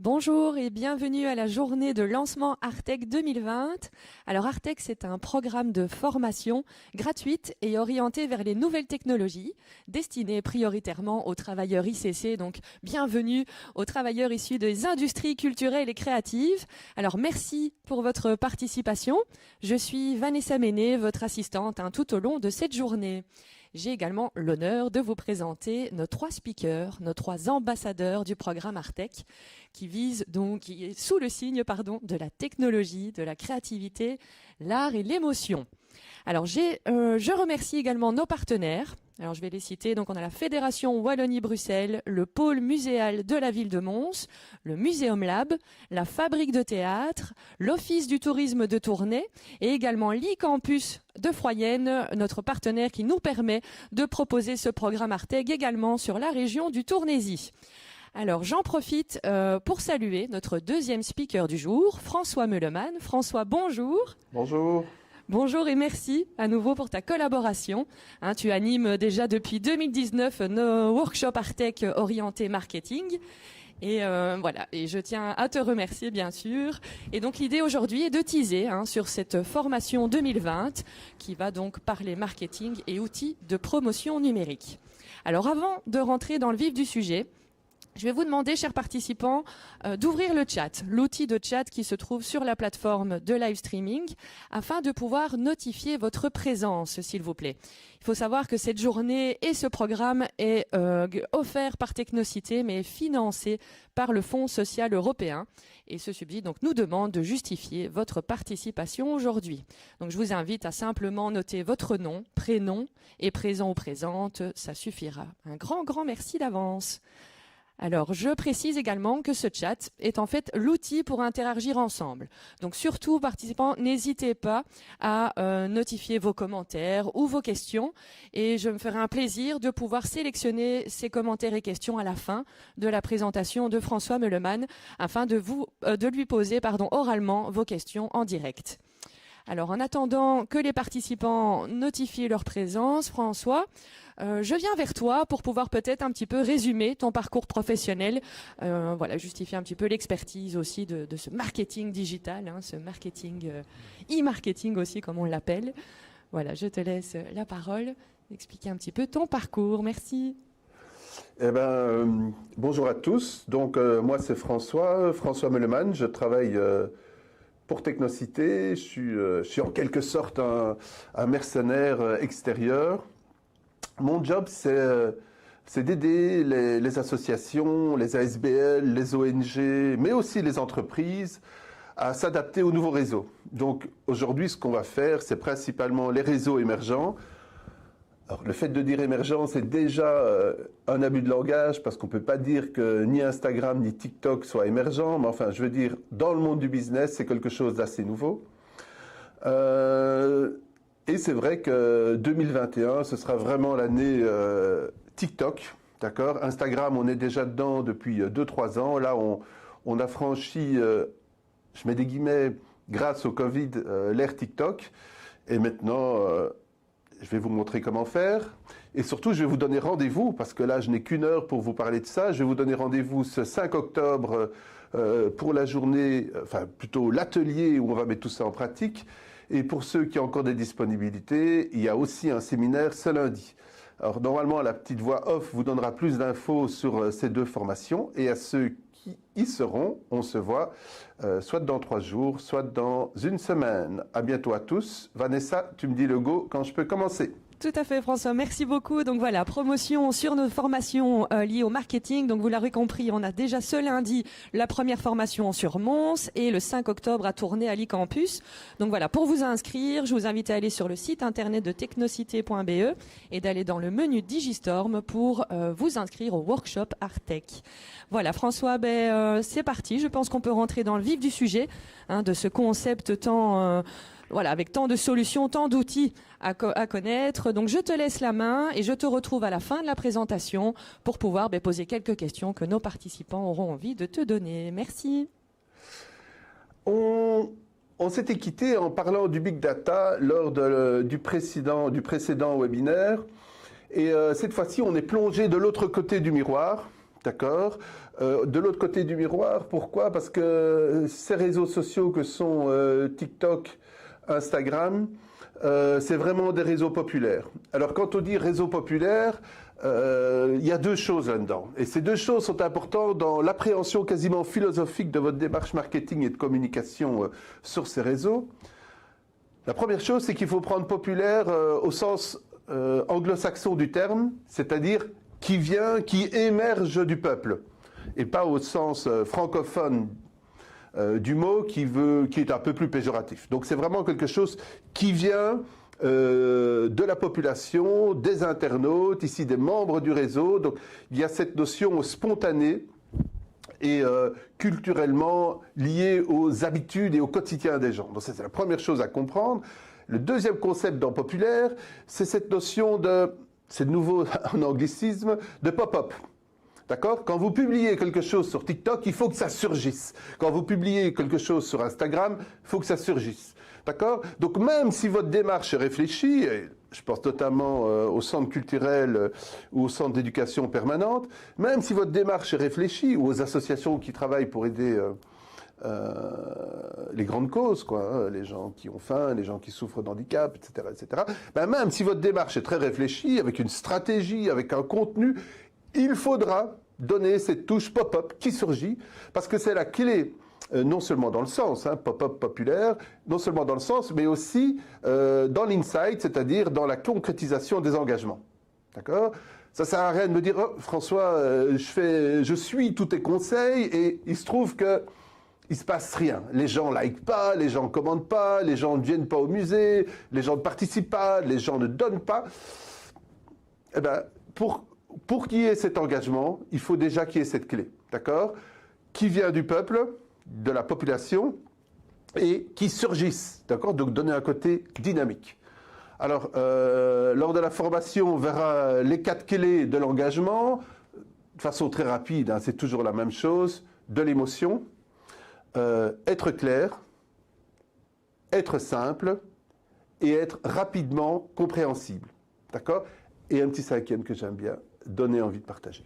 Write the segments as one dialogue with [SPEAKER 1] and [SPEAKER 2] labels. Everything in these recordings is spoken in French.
[SPEAKER 1] Bonjour et bienvenue à la journée de lancement Artec 2020. Alors Artec, c'est un programme de formation gratuite et orienté vers les nouvelles technologies, destiné prioritairement aux travailleurs ICC. Donc bienvenue aux travailleurs issus des industries culturelles et créatives. Alors merci pour votre participation. Je suis Vanessa Méné, votre assistante tout au long de cette journée. J'ai également l'honneur de vous présenter nos 3 speakers, nos 3 ambassadeurs du programme Artec, qui est sous le signe de la technologie, de la créativité, l'art et l'émotion. Alors je remercie également nos partenaires. Alors je vais les citer. Donc on a la Fédération Wallonie-Bruxelles, le pôle muséal de la ville de Mons, le Muséum Lab, la Fabrique de théâtre, l'Office du tourisme de Tournai et également l'e-campus de Froyenne, notre partenaire qui nous permet de proposer ce programme Artec également sur la région du Tournaisis. Alors j'en profite pour saluer notre deuxième speaker du jour, François Meuleman. François, bonjour.
[SPEAKER 2] Bonjour.
[SPEAKER 1] Bonjour et merci à nouveau pour ta collaboration. Tu animes déjà depuis 2019 nos workshops Artec orientés marketing. Et voilà, et je tiens à te remercier bien sûr. Et donc l'idée aujourd'hui est de teaser sur cette formation 2020 qui va donc parler marketing et outils de promotion numérique. Alors avant de rentrer dans le vif du sujet, je vais vous demander, chers participants, d'ouvrir le chat, l'outil de chat qui se trouve sur la plateforme de live streaming, afin de pouvoir notifier votre présence, s'il vous plaît. Il faut savoir que cette journée et ce programme est offert par Technocité, mais financé par le Fonds social européen. Et ce subside donc nous demande de justifier votre participation aujourd'hui. Donc je vous invite à simplement noter votre nom, prénom et présent ou présente, ça suffira. Un grand merci d'avance. Alors, je précise également que ce chat est en fait l'outil pour interagir ensemble. Donc, surtout, participants, n'hésitez pas à notifier vos commentaires ou vos questions. Et je me ferai un plaisir de pouvoir sélectionner ces commentaires et questions à la fin de la présentation de François Meuleman afin de lui poser oralement vos questions en direct. Alors, en attendant que les participants notifient leur présence, François, je viens vers toi pour pouvoir peut-être un petit peu résumer ton parcours professionnel, justifier un petit peu l'expertise aussi de ce marketing digital, ce marketing, e-marketing aussi comme on l'appelle. Voilà, je te laisse la parole, expliquer un petit peu ton parcours. Merci.
[SPEAKER 2] Bonjour à tous. Donc, moi, c'est François Meuleman. Je travaille pour Technocité. Je suis en quelque sorte un mercenaire extérieur. Mon job, c'est d'aider les associations, les ASBL, les ONG, mais aussi les entreprises à s'adapter aux nouveaux réseaux. Donc aujourd'hui, ce qu'on va faire, c'est principalement les réseaux émergents. Alors, le fait de dire émergent, c'est déjà un abus de langage parce qu'on ne peut pas dire que ni Instagram ni TikTok soient émergents. Mais enfin, je veux dire, dans le monde du business, c'est quelque chose d'assez nouveau. Et c'est vrai que 2021, ce sera vraiment l'année TikTok, d'accord? Instagram, on est déjà dedans depuis 2-3 ans. Là, on a franchi, je mets des guillemets, grâce au Covid, l'ère TikTok. Et maintenant, je vais vous montrer comment faire. Et surtout, je vais vous donner rendez-vous, parce que là, je n'ai qu'une heure pour vous parler de ça. Je vais vous donner rendez-vous ce 5 octobre pour la journée, enfin plutôt l'atelier où on va mettre tout ça en pratique. Et pour ceux qui ont encore des disponibilités, il y a aussi un séminaire ce lundi. Alors normalement, la petite voix off vous donnera plus d'infos sur ces 2 formations. Et à ceux qui y seront, on se voit soit dans 3 jours, soit dans 1 semaine. À bientôt à tous. Vanessa, tu me dis le go quand je peux commencer.
[SPEAKER 1] Tout à fait, François. Merci beaucoup. Donc voilà, promotion sur nos formations liées au marketing. Donc vous l'avez compris, on a déjà ce lundi la première formation sur Mons et le 5 octobre à Tournai à l'e-campus. Donc voilà, pour vous inscrire, je vous invite à aller sur le site internet de technocité.be et d'aller dans le menu Digistorm pour vous inscrire au workshop Artec. Voilà, François, c'est parti. Je pense qu'on peut rentrer dans le vif du sujet, de ce concept tant... avec tant de solutions, tant d'outils à connaître. Donc, je te laisse la main et je te retrouve à la fin de la présentation pour pouvoir poser quelques questions que nos participants auront envie de te donner. Merci.
[SPEAKER 2] On s'était quitté en parlant du Big Data lors du précédent webinaire. Et cette fois-ci, on est plongé de l'autre côté du miroir d'accord? De l'autre côté du miroir, pourquoi? Parce que ces réseaux sociaux que sont TikTok, Instagram, c'est vraiment des réseaux populaires. Alors quand on dit réseau populaire, il y a deux choses là-dedans. Et ces deux choses sont importantes dans l'appréhension quasiment philosophique de votre démarche marketing et de communication sur ces réseaux. La première chose, c'est qu'il faut prendre populaire au sens anglo-saxon du terme, c'est-à-dire qui vient, qui émerge du peuple, et pas au sens francophone du mot qui est un peu plus péjoratif. Donc c'est vraiment quelque chose qui vient de la population, des internautes, ici des membres du réseau. Donc il y a cette notion spontanée et culturellement liée aux habitudes et au quotidien des gens. Donc ça, c'est la première chose à comprendre. Le deuxième concept dans populaire, c'est cette notion de, c'est de nouveau un anglicisme, de pop-up. D'accord? Quand vous publiez quelque chose sur TikTok, il faut que ça surgisse. Quand vous publiez quelque chose sur Instagram, il faut que ça surgisse. D'accord? Donc même si votre démarche est réfléchie, et je pense notamment au centre culturel ou au centre d'éducation permanente, même si votre démarche est réfléchie, ou aux associations qui travaillent pour aider les grandes causes, quoi, hein, les gens qui ont faim, les gens qui souffrent d'handicap, etc., ben même si votre démarche est très réfléchie, avec une stratégie, avec un contenu, il faudra donner cette touche pop-up qui surgit, parce que c'est la clé, non seulement dans le sens, hein, pop-up populaire, non seulement dans le sens, mais aussi dans l'insight, c'est-à-dire dans la concrétisation des engagements. D'accord? Ça sert à rien de me dire, oh, François, je suis tous tes conseils, et il se trouve que il se passe rien. Les gens likent pas, les gens commentent pas, les gens ne viennent pas au musée, les gens ne participent pas, les gens ne donnent pas. Eh ben, pour qu'il y ait cet engagement, il faut déjà qu'il y ait cette clé, d'accord? Qui vient du peuple, de la population, et qui surgisse, d'accord? Donc donner un côté dynamique. Alors, lors de la formation, on verra les 4 clés de l'engagement, de façon très rapide, hein, c'est toujours la même chose, de l'émotion, être clair, être simple, et être rapidement compréhensible, d'accord? Et un petit 5e que j'aime bien, donner envie de partager.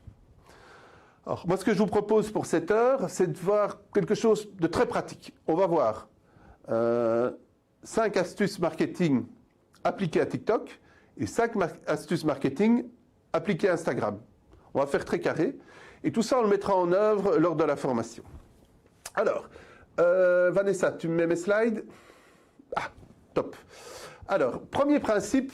[SPEAKER 2] Alors, moi, ce que je vous propose pour cette heure, c'est de voir quelque chose de très pratique. On va voir 5 astuces marketing appliquées à TikTok et 5 astuces marketing appliquées à Instagram. On va faire très carré. Et tout ça, on le mettra en œuvre lors de la formation. Alors, Vanessa, tu me mets mes slides? Ah, top. Alors, premier principe,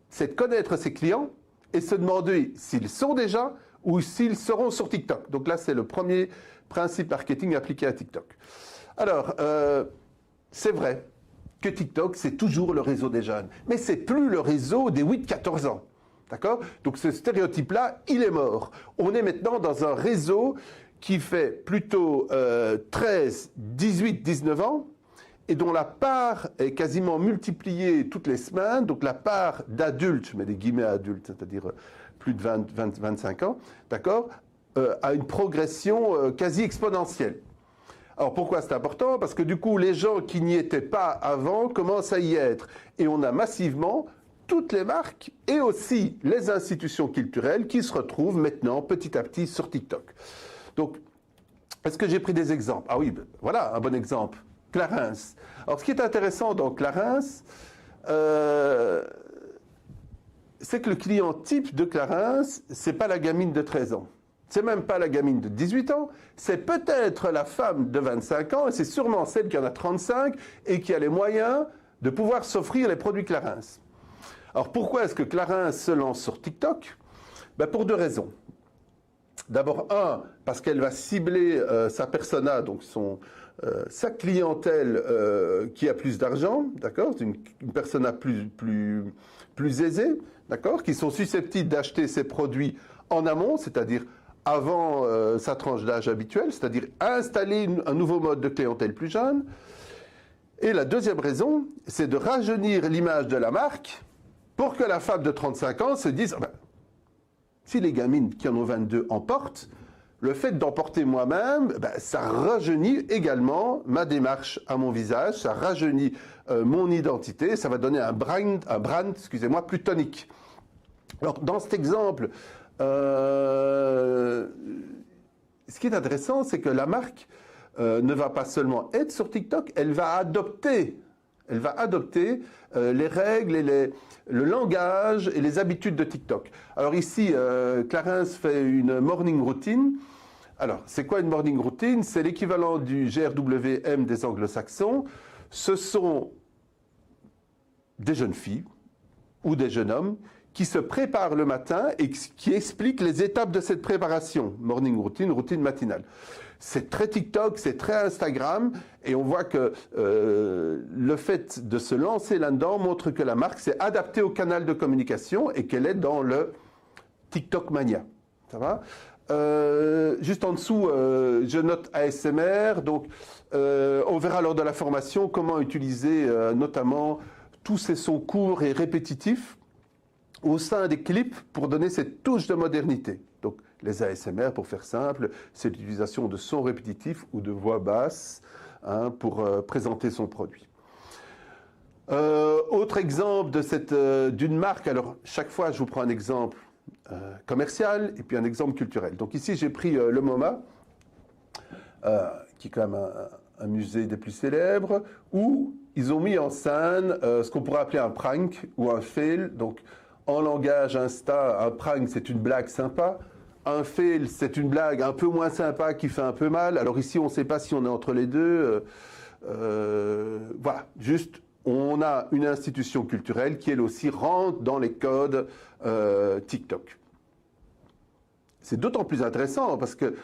[SPEAKER 2] c'est de connaître ses clients et se demander s'ils sont déjà ou s'ils seront sur TikTok. Donc là, c'est le premier principe marketing appliqué à TikTok. Alors, c'est vrai que TikTok, c'est toujours le réseau des jeunes. Mais c'est plus le réseau des 8-14 ans. D'accord? Donc ce stéréotype-là, il est mort. On est maintenant dans un réseau qui fait plutôt 13, 18, 19 ans, et dont la part est quasiment multipliée toutes les semaines, donc la part d'adultes, je mets des guillemets à adultes, c'est-à-dire plus de 25 ans, d'accord, a une progression quasi exponentielle. Alors pourquoi c'est important? Parce que du coup, les gens qui n'y étaient pas avant commencent à y être. Et on a massivement toutes les marques et aussi les institutions culturelles qui se retrouvent maintenant petit à petit sur TikTok. Donc, est-ce que j'ai pris des exemples? Ah oui, voilà un bon exemple. Clarins. Alors, ce qui est intéressant dans Clarins, c'est que le client type de Clarins, c'est pas la gamine de 13 ans. C'est même pas la gamine de 18 ans, c'est peut-être la femme de 25 ans, et c'est sûrement celle qui en a 35 et qui a les moyens de pouvoir s'offrir les produits Clarins. Alors, pourquoi est-ce que Clarins se lance sur TikTok? Ben, pour 2 raisons. D'abord, parce qu'elle va cibler sa persona, donc sa clientèle qui a plus d'argent, d'accord, une persona plus aisée, d'accord, qui sont susceptibles d'acheter ses produits en amont, c'est-à-dire avant sa tranche d'âge habituelle, c'est-à-dire installer un nouveau mode de clientèle plus jeune. Et la deuxième raison, c'est de rajeunir l'image de la marque pour que la femme de 35 ans se dise si les gamines qui en ont 22 en portent, le fait d'emporter moi-même, ça rajeunit également ma démarche à mon visage, ça rajeunit mon identité, ça va donner un brand, excusez-moi, plus tonique. Alors, dans cet exemple, ce qui est intéressant, c'est que la marque ne va pas seulement être sur TikTok, elle va adopter les règles et le langage et les habitudes de TikTok. Alors ici, Clarence fait une morning routine. Alors, c'est quoi une morning routine? C'est l'équivalent du GRWM des anglo-saxons. Ce sont des jeunes filles ou des jeunes hommes qui se préparent le matin et qui expliquent les étapes de cette préparation. Morning routine, routine matinale. C'est très TikTok, c'est très Instagram, et on voit que le fait de se lancer là-dedans montre que la marque s'est adaptée au canal de communication et qu'elle est dans le TikTok mania. Ça va? Juste en dessous, je note ASMR, donc on verra lors de la formation comment utiliser notamment tous ces sons courts et répétitifs au sein des clips pour donner cette touche de modernité. Donc les ASMR, pour faire simple, c'est l'utilisation de sons répétitifs ou de voix basse pour présenter son produit. Autre exemple d'une marque, alors chaque fois je vous prends un exemple commercial et puis un exemple culturel. Donc ici j'ai pris le MoMA, qui est quand même un musée des plus célèbres, où ils ont mis en scène ce qu'on pourrait appeler un prank ou un fail. Donc en langage Insta, un prank c'est une blague sympa. Un fail, c'est une blague un peu moins sympa qui fait un peu mal. Alors ici, on ne sait pas si on est entre les deux. Voilà, juste, on a une institution culturelle qui, elle aussi, rentre dans les codes TikTok. C'est d'autant plus intéressant parce que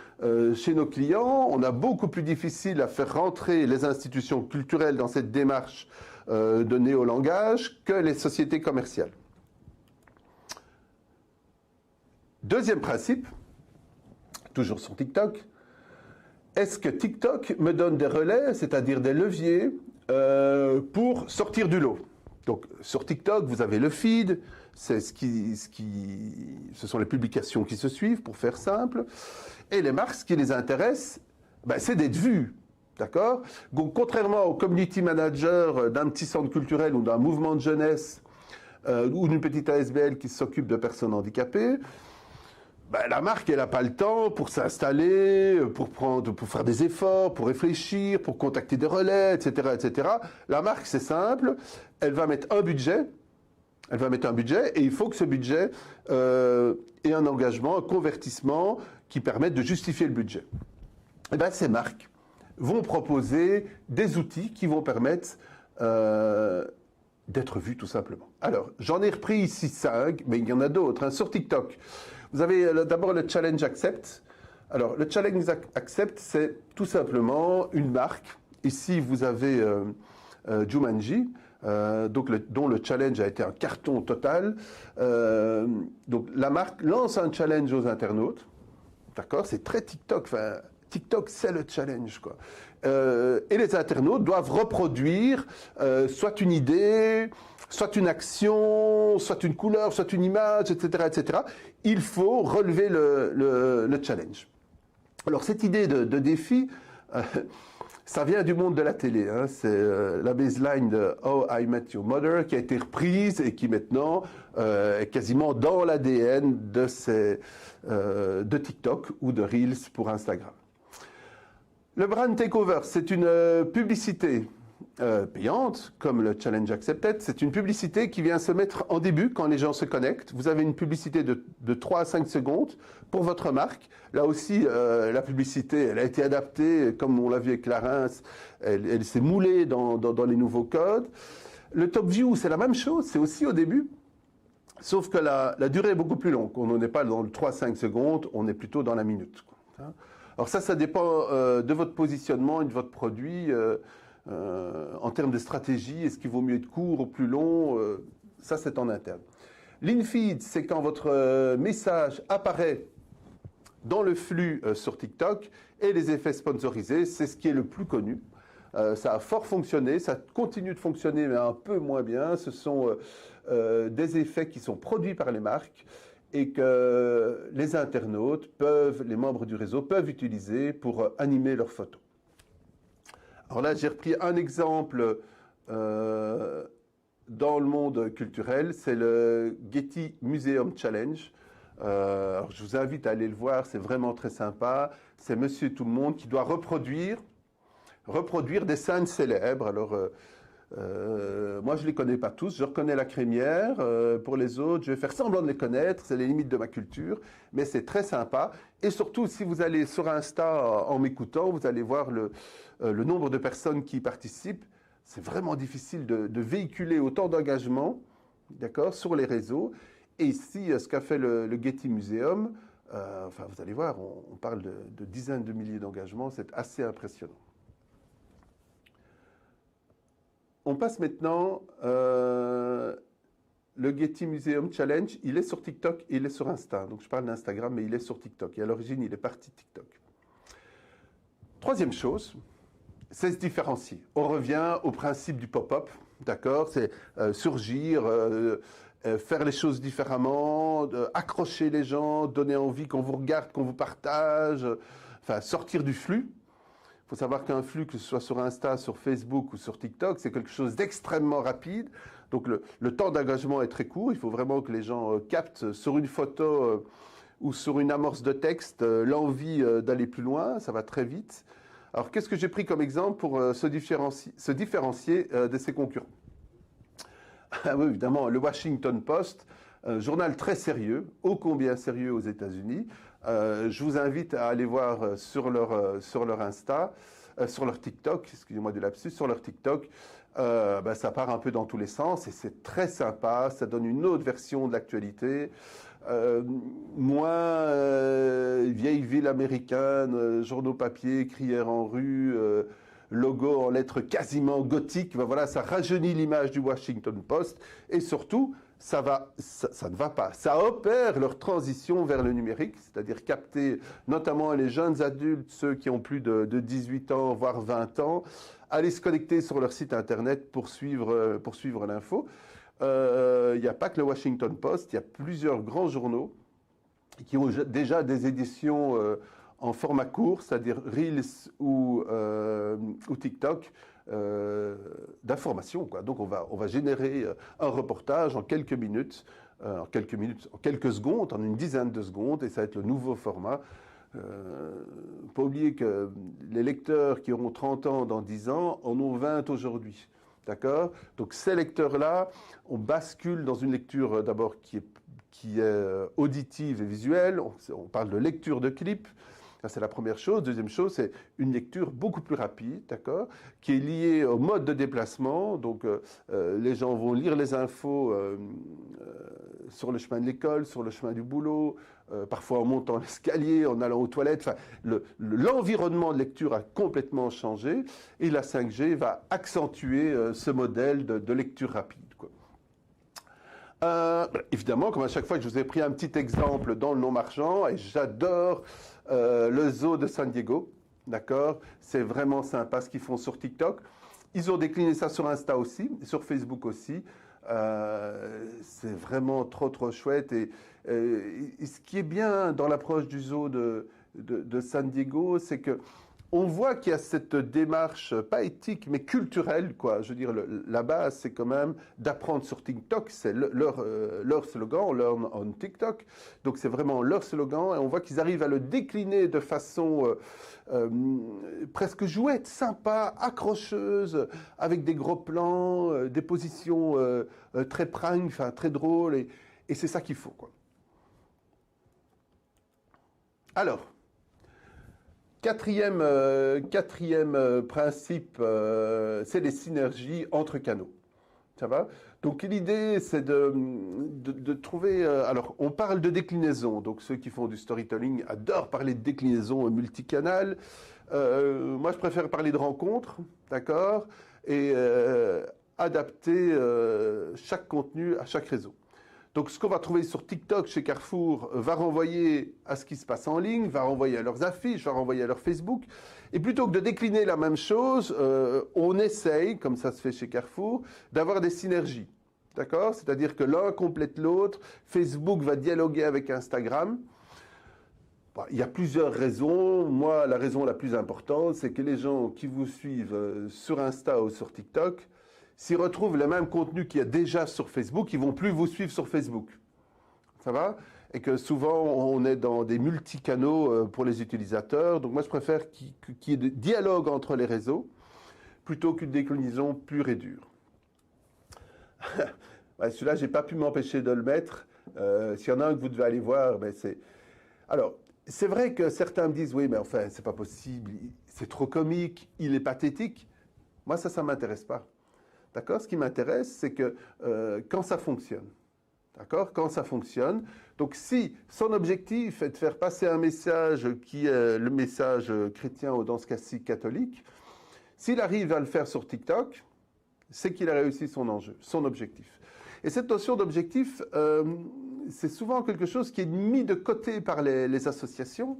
[SPEAKER 2] chez nos clients, on a beaucoup plus difficile à faire rentrer les institutions culturelles dans cette démarche de néolangage que les sociétés commerciales. Deuxième principe, toujours sur TikTok, est-ce que TikTok me donne des relais, c'est-à-dire des leviers, pour sortir du lot? Donc sur TikTok, vous avez le feed, ce sont les publications qui se suivent, pour faire simple, et les marques, ce qui les intéresse, c'est d'être vues. D'accord? Donc contrairement au community manager d'un petit centre culturel ou d'un mouvement de jeunesse ou d'une petite ASBL qui s'occupe de personnes handicapées, la marque, elle n'a pas le temps pour s'installer, pour faire des efforts, pour réfléchir, pour contacter des relais, etc., etc. La marque, c'est simple, elle va mettre un budget, et il faut que ce budget ait un engagement, un convertissement qui permette de justifier le budget. Et bien, ces marques vont proposer des outils qui vont permettre d'être vues, tout simplement. Alors, j'en ai repris ici 5, mais il y en a d'autres. Sur TikTok, vous avez d'abord le Challenge Accept. Alors, le Challenge Accept, c'est tout simplement une marque. Ici, vous avez Jumanji, dont le challenge a été un carton total. Donc, la marque lance un challenge aux internautes. D'accord? C'est très TikTok. Enfin, TikTok, c'est le challenge, quoi. Et les internautes doivent reproduire soit une idée, soit une action, soit une couleur, soit une image, etc., etc. Il faut relever le challenge. Alors, cette idée de défi, ça vient du monde de la télé. C'est la baseline de How I Met Your Mother qui a été reprise et qui maintenant est quasiment dans l'ADN de TikTok ou de Reels pour Instagram. Le Brand Takeover, c'est une publicité payante, comme le Challenge Accepted. C'est une publicité qui vient se mettre en début quand les gens se connectent. Vous avez une publicité de 3 à 5 secondes pour votre marque. Là aussi, la publicité, elle a été adaptée, comme on l'a vu avec Clarence, elle s'est moulée dans les nouveaux codes. Le Top View, c'est la même chose, c'est aussi au début. Sauf que la durée est beaucoup plus longue. On n'est pas dans le 3-5 secondes, on est plutôt dans la minute. Alors ça dépend de votre positionnement et de votre produit. En termes de stratégie, est-ce qu'il vaut mieux être court ou plus long? Ça, c'est en interne. L'in-feed, c'est quand votre message apparaît dans le flux sur TikTok, et les effets sponsorisés, c'est ce qui est le plus connu. Ça a fort fonctionné, ça continue de fonctionner, mais un peu moins bien. Ce sont des effets qui sont produits par les marques et que les internautes les membres du réseau peuvent utiliser pour animer leurs photos. Alors là, j'ai repris un exemple dans le monde culturel, c'est le Getty Museum Challenge. Alors je vous invite à aller le voir, c'est vraiment très sympa. C'est Monsieur Tout le Monde qui doit reproduire des scènes célèbres. Alors, moi, je ne les connais pas tous. Je reconnais la crémière. Pour les autres, je vais faire semblant de les connaître. C'est les limites de ma culture. Mais c'est très sympa. Et surtout, si vous allez sur Insta en m'écoutant, vous allez voir le nombre de personnes qui y participent. C'est vraiment difficile de véhiculer autant d'engagement, d'accord, sur les réseaux. Et ici, ce qu'a fait le Getty Museum, enfin, vous allez voir, on parle de dizaines de milliers d'engagements. C'est assez impressionnant. On passe maintenant, le Getty Museum Challenge, il est sur TikTok et il est sur Insta. Donc je parle d'Instagram, mais il est sur TikTok. Et à l'origine, il est parti de TikTok. Troisième chose, c'est se différencier. On revient au principe du pop-up, d'accord? C'est surgir, faire les choses différemment, accrocher les gens, donner envie qu'on vous regarde, qu'on vous partage, enfin sortir du flux. Il faut savoir qu'un flux, que ce soit sur Insta, sur Facebook ou sur TikTok, c'est quelque chose d'extrêmement rapide. Donc le temps d'engagement est très court. Il faut vraiment que les gens captent sur une photo ou sur une amorce de texte l'envie d'aller plus loin. Ça va très vite. Alors qu'est-ce que j'ai pris comme exemple pour se différencier de ses concurrents? Ah oui, évidemment, le Washington Post, un journal très sérieux, ô combien sérieux aux États-Unis. Je vous invite à aller voir sur leur Insta, sur leur TikTok, excusez-moi du lapsus, sur leur TikTok. Ça part un peu dans tous les sens et c'est très sympa. Ça donne une autre version de l'actualité. Moins vieille ville américaine, journaux papier, crières en rue, logo en lettres quasiment gothiques. Ben voilà, ça rajeunit l'image du Washington Post et surtout, ça ne va pas. Ça opère leur transition vers le numérique, c'est-à-dire capter notamment les jeunes adultes, ceux qui ont plus de 18 ans, voire 20 ans, aller se connecter sur leur site internet pour suivre l'info. Il n'y a pas que le Washington Post, il y a plusieurs grands journaux qui ont déjà des éditions en format court, c'est-à-dire Reels ou TikTok, d'information, quoi. Donc on va générer un reportage en quelques minutes, en quelques secondes, en une dizaine de secondes, et ça va être le nouveau format. Pas oublier que les lecteurs qui auront 30 ans dans 10 ans en ont 20 aujourd'hui. D'accord? Donc ces lecteurs-là, on bascule dans une lecture d'abord qui est auditive et visuelle. On parle de lecture de clips. Ça, c'est la première chose. Deuxième chose, c'est une lecture beaucoup plus rapide, d'accord, qui est liée au mode de déplacement. Donc, les gens vont lire les infos sur le chemin de l'école, sur le chemin du boulot, parfois en montant l'escalier, en allant aux toilettes. Enfin, l'environnement de lecture a complètement changé et la 5G va accentuer ce modèle de lecture rapide, quoi. Évidemment, comme à chaque fois que je vous ai pris un petit exemple dans le non-marchand, et j'adore le zoo de San Diego, d'accord? C'est vraiment sympa ce qu'ils font sur TikTok. Ils ont décliné ça sur Insta aussi, sur Facebook aussi. C'est vraiment trop chouette. Et ce qui est bien dans l'approche du zoo de San Diego, c'est que on voit qu'il y a cette démarche, pas éthique, mais culturelle, quoi. Je veux dire, la base, c'est quand même d'apprendre sur TikTok. C'est leur slogan, Learn on TikTok. Donc, c'est vraiment leur slogan. Et on voit qu'ils arrivent à le décliner de façon presque jouette, sympa, accrocheuse, avec des gros plans, des positions très prime, enfin, très drôles. Et c'est ça qu'il faut, quoi. Alors, Quatrième principe, c'est les synergies entre canaux. Ça va? Donc l'idée, c'est de trouver... alors, on parle de déclinaison. Donc ceux qui font du storytelling adorent parler de déclinaison multicanal. Moi, je préfère parler de rencontres, d'accord? Et adapter chaque contenu à chaque réseau. Donc, ce qu'on va trouver sur TikTok chez Carrefour va renvoyer à ce qui se passe en ligne, va renvoyer à leurs affiches, va renvoyer à leur Facebook. Et plutôt que de décliner la même chose, on essaye, comme ça se fait chez Carrefour, d'avoir des synergies. D'accord? C'est-à-dire que l'un complète l'autre. Facebook va dialoguer avec Instagram. Bon, il y a plusieurs raisons. Moi, la raison la plus importante, c'est que les gens qui vous suivent sur Insta ou sur TikTok, s'ils retrouvent le même contenu qu'il y a déjà sur Facebook, ils ne vont plus vous suivre sur Facebook. Ça va? et que souvent on est dans des multicanaux pour les utilisateurs. Donc moi je préfère qu'il y ait des dialogues entre les réseaux plutôt qu'une déclinaison pure et dure. Ouais, celui-là, j'ai pas pu m'empêcher de le mettre. S'il y en a un que vous devez aller voir, ben c'est... Alors, c'est vrai que certains me disent, oui, mais enfin, c'est pas possible, c'est trop comique, il est pathétique. Moi, ça m'intéresse pas. D'accord? Ce qui m'intéresse, c'est que quand ça fonctionne. D'accord? Quand ça fonctionne. Donc, si son objectif est de faire passer un message qui est le message chrétien ou dans ce cas-ci catholique, s'il arrive à le faire sur TikTok, c'est qu'il a réussi son enjeu, son objectif. Et cette notion d'objectif, c'est souvent quelque chose qui est mis de côté par les associations,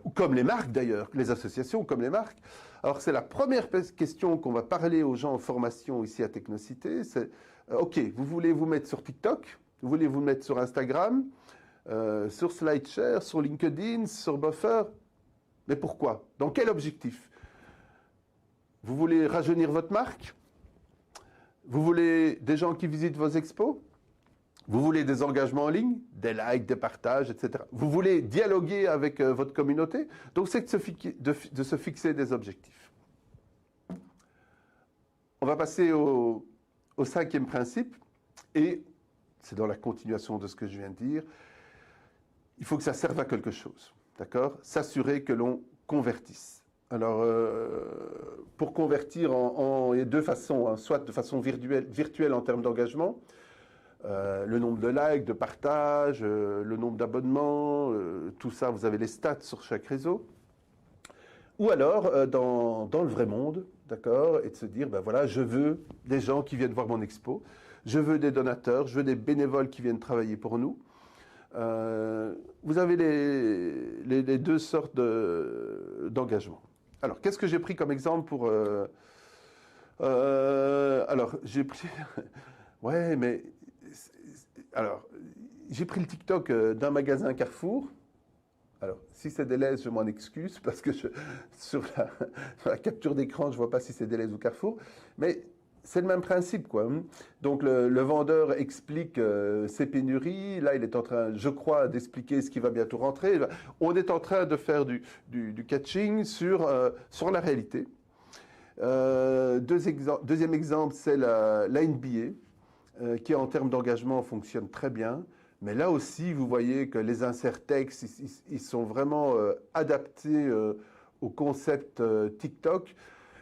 [SPEAKER 2] ou comme les marques d'ailleurs, les associations comme les marques. Alors c'est la première question qu'on va parler aux gens en formation ici à Technocité, c'est ok, vous voulez vous mettre sur TikTok, vous voulez vous mettre sur Instagram, sur SlideShare, sur LinkedIn, sur Buffer, mais pourquoi? Dans quel objectif? Vous voulez rajeunir votre marque? Vous voulez des gens qui visitent vos expos? Vous voulez des engagements en ligne, des likes, des partages, etc. Vous voulez dialoguer avec votre communauté? Donc c'est de se fixer des objectifs. On va passer au cinquième principe, et c'est dans la continuation de ce que je viens de dire. Il faut que ça serve à quelque chose, d'accord? S'assurer que l'on convertisse. Alors, pour convertir, il y a deux façons, hein, soit de façon virtuelle en termes d'engagement, le nombre de likes, de partages, le nombre d'abonnements, tout ça, vous avez les stats sur chaque réseau. Ou alors, dans le vrai monde, d'accord, et de se dire, ben voilà, je veux des gens qui viennent voir mon expo, je veux des donateurs, je veux des bénévoles qui viennent travailler pour nous. Vous avez les deux sortes d'engagement. Alors, qu'est-ce que j'ai pris comme exemple pour... alors, j'ai pris... ouais, mais... Alors, j'ai pris le TikTok d'un magasin Carrefour. Alors, si c'est Deleuze, je m'en excuse, parce que sur la capture d'écran, je ne vois pas si c'est Deleuze ou Carrefour. Mais c'est le même principe, quoi. Donc, le vendeur explique ses pénuries. Là, il est en train, je crois, d'expliquer ce qui va bientôt rentrer. On est en train de faire du catching sur la réalité. Deuxième exemple, c'est la NBA, qui en termes d'engagement fonctionne très bien. Mais là aussi, vous voyez que les inserts textes, ils sont vraiment adaptés au concept TikTok.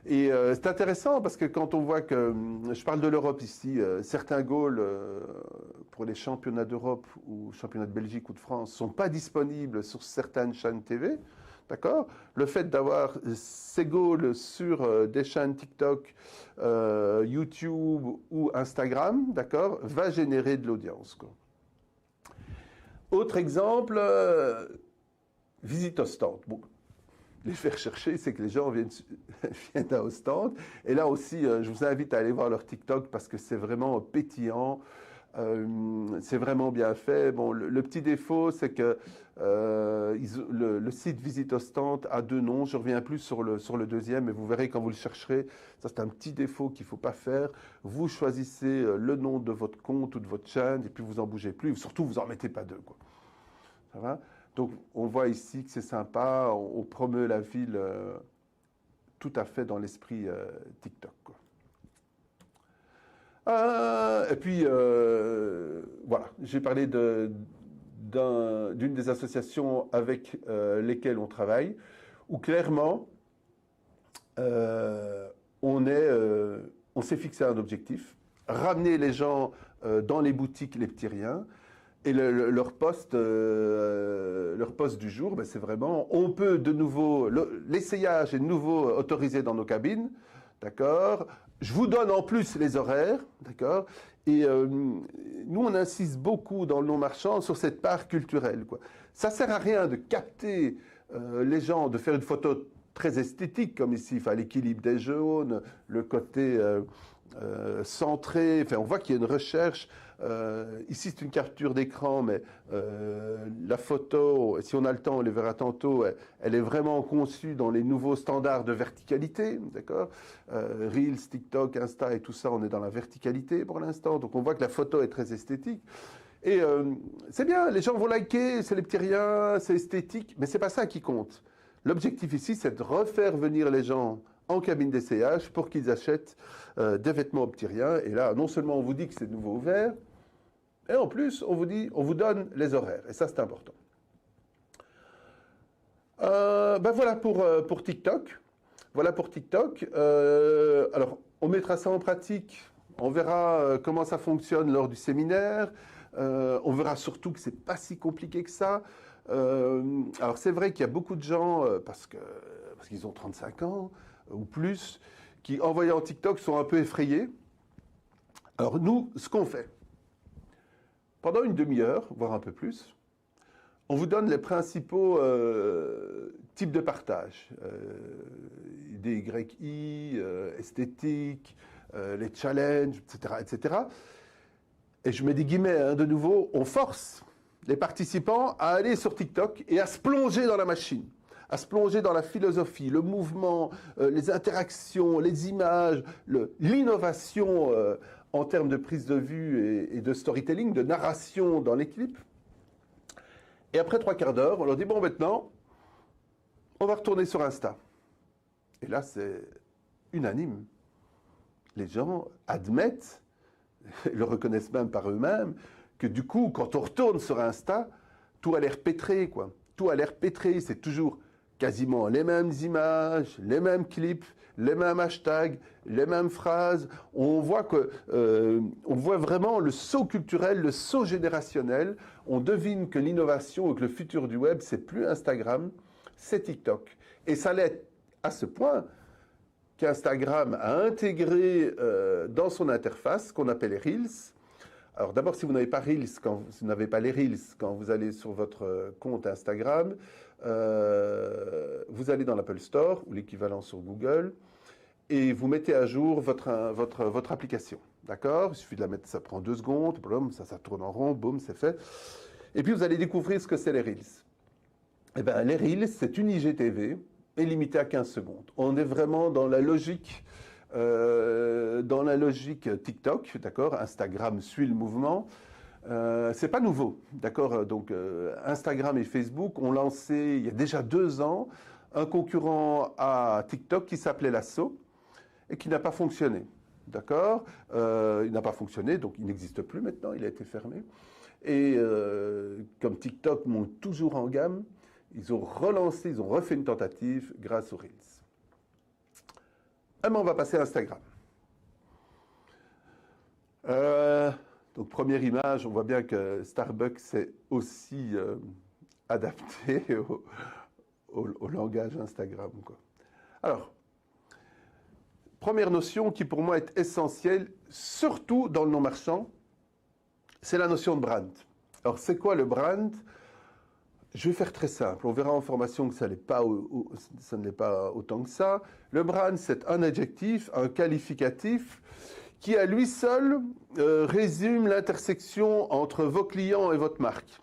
[SPEAKER 2] Et c'est intéressant parce que quand on voit que, je parle de l'Europe ici, certains goals pour les championnats d'Europe ou championnats de Belgique ou de France ne sont pas disponibles sur certaines chaînes TV, d'accord? Le fait d'avoir ces goals sur des chaînes TikTok, YouTube ou Instagram, d'accord, va générer de l'audience, quoi. Autre exemple, visite au stand. Bon, les faire chercher, c'est que les gens viennent au stand. Et là aussi, je vous invite à aller voir leur TikTok parce que c'est vraiment pétillant. C'est vraiment bien fait. Bon, le petit défaut, c'est que le site Visite au stand a deux noms. Je ne reviens plus sur le deuxième, mais vous verrez quand vous le chercherez. Ça, c'est un petit défaut qu'il ne faut pas faire. Vous choisissez le nom de votre compte ou de votre chaîne et puis vous n'en bougez plus. Surtout, vous n'en mettez pas deux, quoi. Ça va? Donc, on voit ici que c'est sympa. On promeut la ville tout à fait dans l'esprit TikTok, quoi. Et puis, voilà, j'ai parlé d'une des associations avec lesquelles on travaille, où clairement, on s'est fixé un objectif, ramener les gens dans les boutiques Les Petits Riens, et leur poste du jour, ben, c'est vraiment, on peut de nouveau, l'essayage est de nouveau autorisé dans nos cabines, d'accord? Je vous donne en plus les horaires, d'accord? Et nous, on insiste beaucoup dans le non-marchand sur cette part culturelle, quoi. Ça ne sert à rien de capter les gens, de faire une photo très esthétique, comme ici, enfin, l'équilibre des jaunes, le côté centré, enfin, on voit qu'il y a une recherche. Ici, c'est une capture d'écran, mais la photo, si on a le temps, on les verra tantôt, elle est vraiment conçue dans les nouveaux standards de verticalité, d'accord? Reels, TikTok, Insta et tout ça, on est dans la verticalité pour l'instant, donc on voit que la photo est très esthétique. Et c'est bien, les gens vont liker, c'est les petits riens, c'est esthétique, mais c'est pas ça qui compte. L'objectif ici, c'est de refaire venir les gens en cabine d'essayage pour qu'ils achètent des vêtements aux petits riens. Et là, non seulement on vous dit que c'est de nouveau ouvert, et en plus, on vous donne les horaires. Et ça, c'est important. Ben voilà pour TikTok. Voilà pour TikTok. Alors, on mettra ça en pratique. On verra comment ça fonctionne lors du séminaire. On verra surtout que c'est pas si compliqué que ça. Alors, c'est vrai qu'il y a beaucoup de gens, parce qu'ils ont 35 ans ou plus, qui, en voyant TikTok, sont un peu effrayés. Alors, nous, ce qu'on fait, pendant une demi-heure, voire un peu plus, on vous donne les principaux types de partage. DYI, esthétique, les challenges, etc., etc. Et je mets des guillemets, hein, de nouveau, on force les participants à aller sur TikTok et à se plonger dans la machine, à se plonger dans la philosophie, le mouvement, les interactions, les images, l'innovation en termes de prise de vue et de storytelling, de narration dans les clips. Et après 3/4 d'heure, on leur dit, bon, maintenant, on va retourner sur Insta. Et là, c'est unanime. Les gens admettent, le reconnaissent même par eux-mêmes, que du coup, quand on retourne sur Insta, tout a l'air pétré, quoi. Tout a l'air pétré, c'est toujours quasiment les mêmes images, les mêmes clips, les mêmes hashtags, les mêmes phrases. On voit vraiment le saut culturel, le saut générationnel. On devine que l'innovation et que le futur du web, c'est plus Instagram, c'est TikTok. Et ça l'est à ce point qu'Instagram a intégré dans son interface ce qu'on appelle les Reels. Alors d'abord, si vous n'avez pas Reels, si vous n'avez pas les Reels, quand vous allez sur votre compte Instagram, vous allez dans l'Apple Store ou l'équivalent sur Google et vous mettez à jour votre application. D'accord? Il suffit de la mettre, ça prend 2 secondes, boum, ça tourne en rond, boum, c'est fait. Et puis vous allez découvrir ce que c'est les Reels. Eh bien, les Reels, c'est une IGTV et limitée à 15 secondes. On est vraiment dans la logique TikTok, d'accord? Instagram suit le mouvement. C'est pas nouveau, d'accord? Donc Instagram et Facebook ont lancé il y a déjà 2 ans un concurrent à TikTok qui s'appelait Lasso et qui n'a pas fonctionné, d'accord? Il n'a pas fonctionné, donc il n'existe plus maintenant, il a été fermé. Et comme TikTok monte toujours en gamme, ils ont relancé, ils ont refait une tentative grâce aux Reels. On va passer à Instagram. Donc première image, on voit bien que Starbucks s'est aussi adapté au langage Instagram, quoi. Alors, première notion qui pour moi est essentielle, surtout dans le non-marchand, c'est la notion de brand. Alors c'est quoi le brand? Je vais faire très simple. On verra en formation que ça ne l'est pas autant que ça. Le brand, c'est un adjectif, un qualificatif qui à lui seul résume l'intersection entre vos clients et votre marque.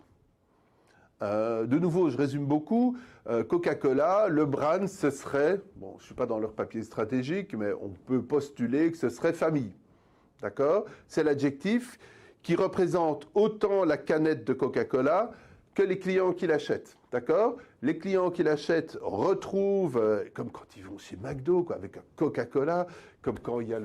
[SPEAKER 2] De nouveau, je résume beaucoup. Coca-Cola, le brand, ce serait, bon, je ne suis pas dans leur papier stratégique, mais on peut postuler que ce serait famille. D'accord? C'est l'adjectif qui représente autant la canette de Coca-Cola que les clients qui l'achètent, d'accord? Les clients qui l'achètent retrouvent, comme quand ils vont chez McDo, quoi, avec un Coca-Cola, comme quand il y a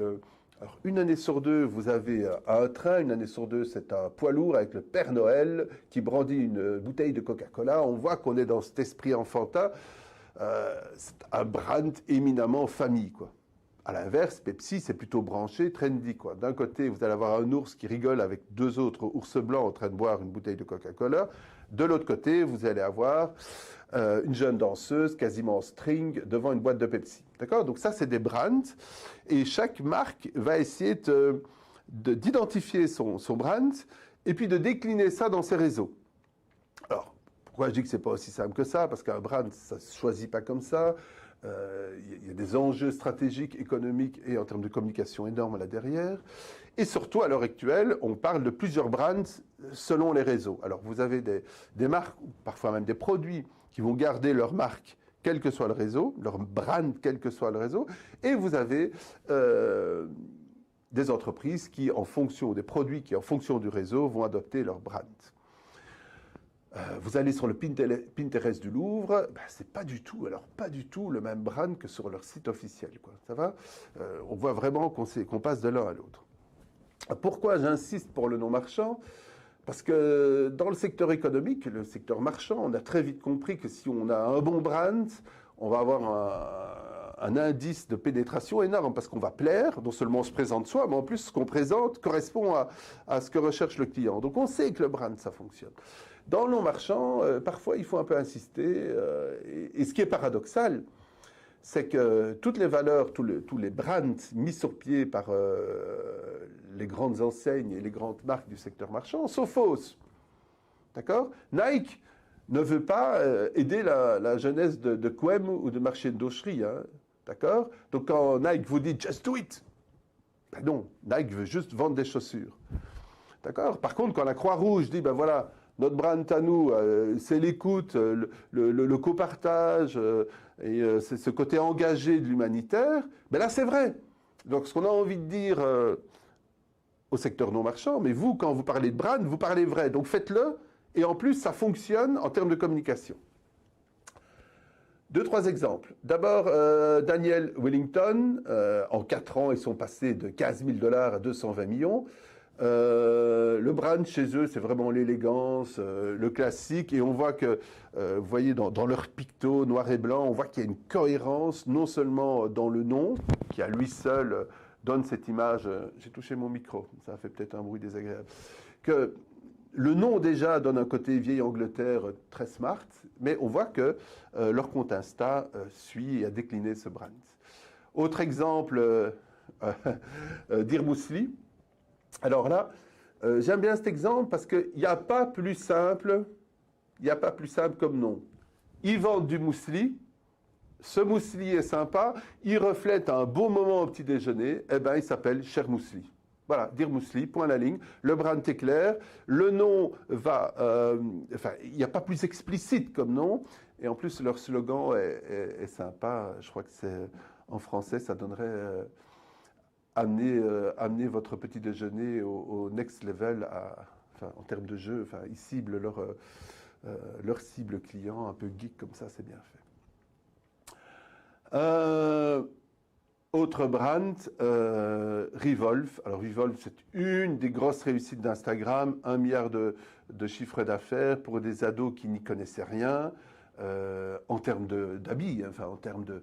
[SPEAKER 2] Alors, une année sur 2, vous avez un train, une année sur 2, c'est un poids lourd avec le Père Noël qui brandit une bouteille de Coca-Cola. On voit qu'on est dans cet esprit enfantin. C'est un brand éminemment famille, quoi. À l'inverse, Pepsi, c'est plutôt branché, trendy, quoi. D'un côté, vous allez avoir un ours qui rigole avec 2 autres ours blancs en train de boire une bouteille de Coca-Cola. De l'autre côté, vous allez avoir une jeune danseuse quasiment en string devant une boîte de Pepsi. D'accord? Donc ça, c'est des brands. Et chaque marque va essayer d'identifier son brand et puis de décliner ça dans ses réseaux. Alors, pourquoi je dis que ce n'est pas aussi simple que ça? Parce qu'un brand, ça ne se choisit pas comme ça. Il y a des enjeux stratégiques, économiques et en termes de communication énormes là derrière. Et surtout, à l'heure actuelle, on parle de plusieurs brands selon les réseaux. Alors, vous avez des marques, parfois même des produits, qui vont garder leur marque, quel que soit le réseau, leur brand, quel que soit le réseau. Et vous avez des entreprises qui, en fonction des produits qui, en fonction du réseau, vont adopter leur brand. Vous allez sur le Pinterest du Louvre, ben, c'est pas du tout le même brand que sur leur site officiel, quoi. Ça va? On voit vraiment qu'on passe de l'un à l'autre. Pourquoi j'insiste pour le non marchand? Parce que dans le secteur économique, le secteur marchand, on a très vite compris que si on a un bon brand, on va avoir un indice de pénétration énorme parce qu'on va plaire, non seulement on se présente soi, mais en plus ce qu'on présente correspond à ce que recherche le client. Donc on sait que le brand, ça fonctionne. Dans le non marchand, parfois il faut un peu insister, et ce qui est paradoxal, c'est que toutes les valeurs, tous les brands mis sur pied par les grandes enseignes et les grandes marques du secteur marchand sont fausses. D'accord? Nike ne veut pas aider la jeunesse de Quem ou de Marché de Docherie. Hein, d'accord? Donc quand Nike vous dit « just do it », ben non, Nike veut juste vendre des chaussures. D'accord? Par contre, quand la Croix-Rouge dit « ben voilà, notre brand à nous, c'est l'écoute, le copartage et c'est ce côté engagé de l'humanitaire », ben là c'est vrai. Donc ce qu'on a envie de dire au secteur non marchand, mais vous, quand vous parlez de brand, vous parlez vrai. Donc faites-le, et en plus ça fonctionne en termes de communication. 2-3 exemples. D'abord, Daniel Wellington, en 4 ans, ils sont passés de 15 000 $ à 220 millions. Le brand chez eux, c'est vraiment l'élégance, le classique, et on voit que, vous voyez, dans leur picto noir et blanc, on voit qu'il y a une cohérence, non seulement dans le nom, qui à lui seul donne cette image, j'ai touché mon micro, ça fait peut-être un bruit désagréable, que le nom déjà donne un côté vieille Angleterre très smart, mais on voit que leur compte Insta suit et a décliné ce brand. Autre exemple, Dir Mousli. Alors là, j'aime bien cet exemple parce qu'il n'y a pas plus simple, comme nom. Ils vendent du mousli, ce mousli est sympa, il reflète un beau moment au petit déjeuner, eh bien il s'appelle Cher Mousli. Voilà, Dir Mousli, point à la ligne, le brand est clair, le nom va, enfin, il n'y a pas plus explicite comme nom, et en plus leur slogan est sympa, je crois que c'est, en français, ça donnerait... Amener votre petit déjeuner au next level enfin, en termes de jeu. Enfin, ils ciblent leur cible client un peu geek comme ça, c'est bien fait. Autre brand, Revolve. Alors Revolve, c'est une des grosses réussites d'Instagram, 1 milliard de chiffre d'affaires pour des ados qui n'y connaissaient rien. En termes d'habits, enfin, en termes de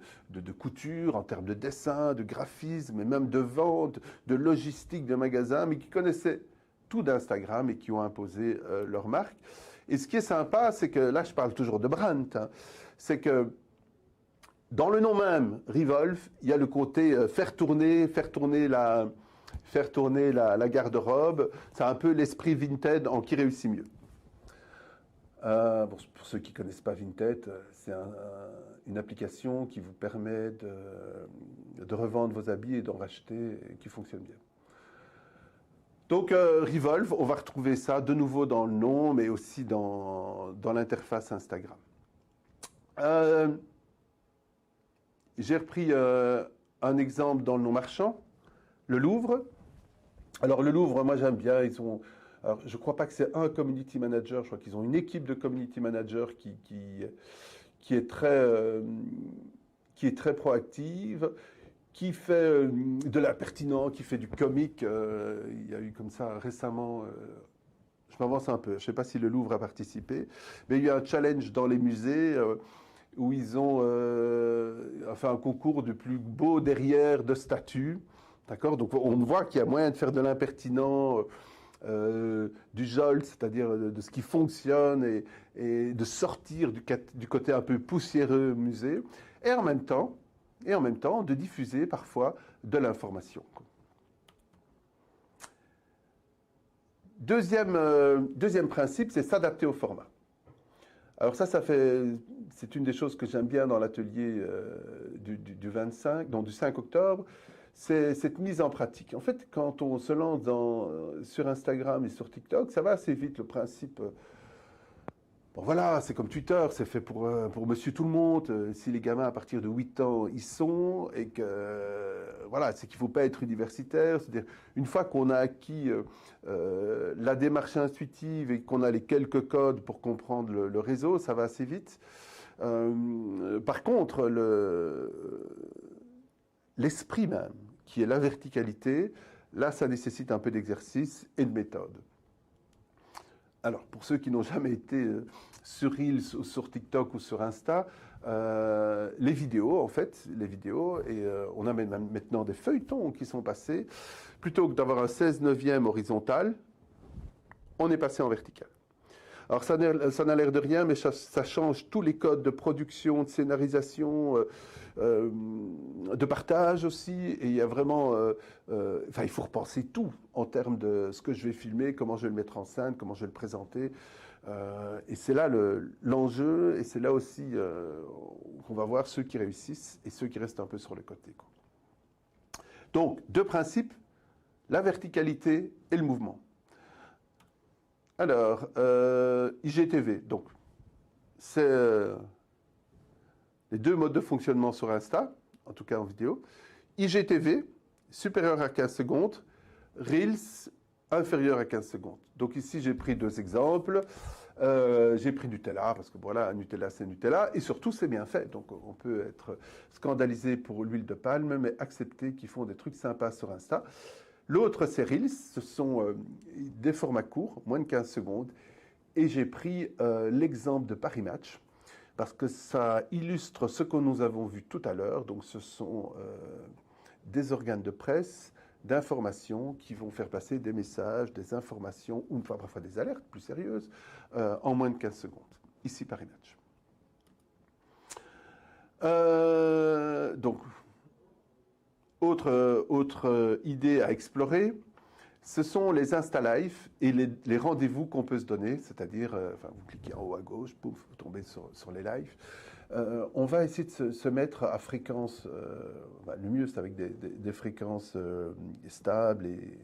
[SPEAKER 2] couture, en termes de dessin, de graphisme, et même de vente, de logistique de magasins, mais qui connaissaient tout d'Instagram et qui ont imposé leur marque. Et ce qui est sympa, c'est que, là je parle toujours de brand, hein, c'est que dans le nom même, Revolve, il y a le côté faire tourner la garde-robe. C'est un peu l'esprit Vinted en qui réussit mieux. Bon, pour ceux qui ne connaissent pas Vinted, c'est une application qui vous permet de revendre vos habits et d'en racheter et qui fonctionne bien. Donc Revolve, on va retrouver ça de nouveau dans le nom, mais aussi dans l'interface Instagram. J'ai repris un exemple dans le non marchand, le Louvre. Alors le Louvre, moi j'aime bien, alors, je ne crois pas que c'est un community manager, je crois qu'ils ont une équipe de community managers qui est très proactive, qui fait de la pertinence, qui fait du comique. Il y a eu comme ça récemment, je m'avance un peu, je ne sais pas si le Louvre a participé, mais il y a eu un challenge dans les musées où ils ont fait un concours du plus beau derrière de statues. D'accord? Donc on voit qu'il y a moyen de faire de l'impertinent. Du JOL, c'est-à-dire de ce qui fonctionne et de sortir du côté un peu poussiéreux musée, et en même temps de diffuser parfois de l'information. Deuxième principe, c'est s'adapter au format. Alors c'est une des choses que j'aime bien dans l'atelier du 5 octobre, c'est cette mise en pratique. En fait, quand on se lance sur Instagram et sur TikTok, ça va assez vite. Le principe, bon voilà, c'est comme Twitter, c'est fait pour monsieur tout le monde. Si les gamins à partir de 8 ans y sont, et que voilà, c'est qu'il ne faut pas être universitaire. C'est-à-dire, une fois qu'on a acquis la démarche intuitive et qu'on a les quelques codes pour comprendre le réseau, ça va assez vite. Par contre, l'esprit même, qui est la verticalité, là, ça nécessite un peu d'exercice et de méthode. Alors, pour ceux qui n'ont jamais été sur Reels ou sur TikTok ou sur Insta, les vidéos, en fait, et on a maintenant des feuilletons qui sont passés. Plutôt que d'avoir un 16/9 horizontal, on est passé en vertical. Alors, ça n'a l'air de rien, mais ça change tous les codes de production, de scénarisation, de partage aussi. Et il y a vraiment... il faut repenser tout en termes de ce que je vais filmer, comment je vais le mettre en scène, comment je vais le présenter. Et c'est là l'enjeu, et c'est là aussi qu'on va voir ceux qui réussissent et ceux qui restent un peu sur le côté, quoi. Donc, deux principes, la verticalité et le mouvement. Alors, IGTV, donc, c'est les deux modes de fonctionnement sur Insta, en tout cas en vidéo. IGTV, supérieur à 15 secondes, Reels, inférieur à 15 secondes. Donc ici, j'ai pris deux exemples. J'ai pris Nutella, parce que voilà, Nutella, c'est Nutella, et surtout, c'est bien fait. Donc on peut être scandalisé pour l'huile de palme, mais accepter qu'ils font des trucs sympas sur Insta. L'autre, c'est Reels, ce sont des formats courts, moins de 15 secondes. Et j'ai pris l'exemple de Paris Match, parce que ça illustre ce que nous avons vu tout à l'heure. Donc ce sont des organes de presse, d'information, qui vont faire passer des messages, des informations, ou parfois des alertes plus sérieuses, en moins de 15 secondes. Ici, Paris Match. Donc, autre idée à explorer, ce sont les Insta Live et les rendez-vous qu'on peut se donner, c'est-à-dire, vous cliquez en haut à gauche, pouf, vous tombez sur les lives. On va essayer de se mettre à fréquence, le mieux c'est avec des fréquences stables et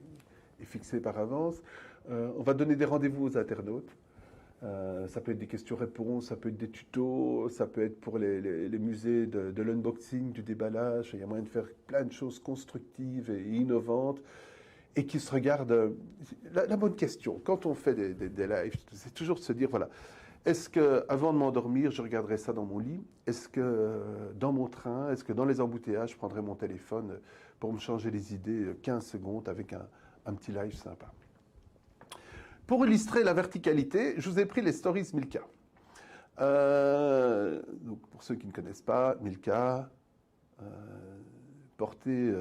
[SPEAKER 2] fixées par avance. On va donner des rendez-vous aux internautes. Ça peut être des questions-réponses, ça peut être des tutos, ça peut être pour les musées de l'unboxing, du déballage. Il y a moyen de faire plein de choses constructives et innovantes et qui se regardent. La bonne question, quand on fait des lives, c'est toujours de se dire, voilà, est-ce qu'avant de m'endormir, je regarderai ça dans mon lit? Est-ce que dans mon train, est-ce que dans les embouteillages, je prendrai mon téléphone pour me changer les idées 15 secondes avec un petit live sympa? Pour illustrer la verticalité, je vous ai pris les stories Milka. Donc pour ceux qui ne connaissent pas, Milka, porté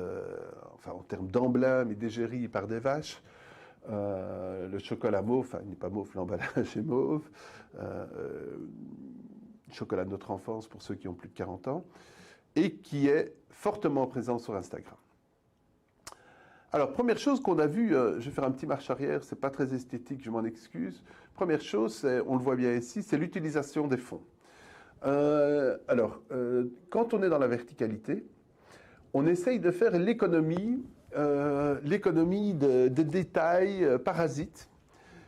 [SPEAKER 2] en termes d'emblème et d'égérie par des vaches. Le chocolat mauve, il n'est pas mauve, l'emballage est mauve. Chocolat de notre enfance pour ceux qui ont plus de 40 ans. Et qui est fortement présent sur Instagram. Alors, première chose qu'on a vue, je vais faire un petit marche arrière, c'est pas très esthétique, je m'en excuse. Première chose, on le voit bien ici, c'est l'utilisation des fonds. Quand on est dans la verticalité, on essaye de faire l'économie de détails parasites.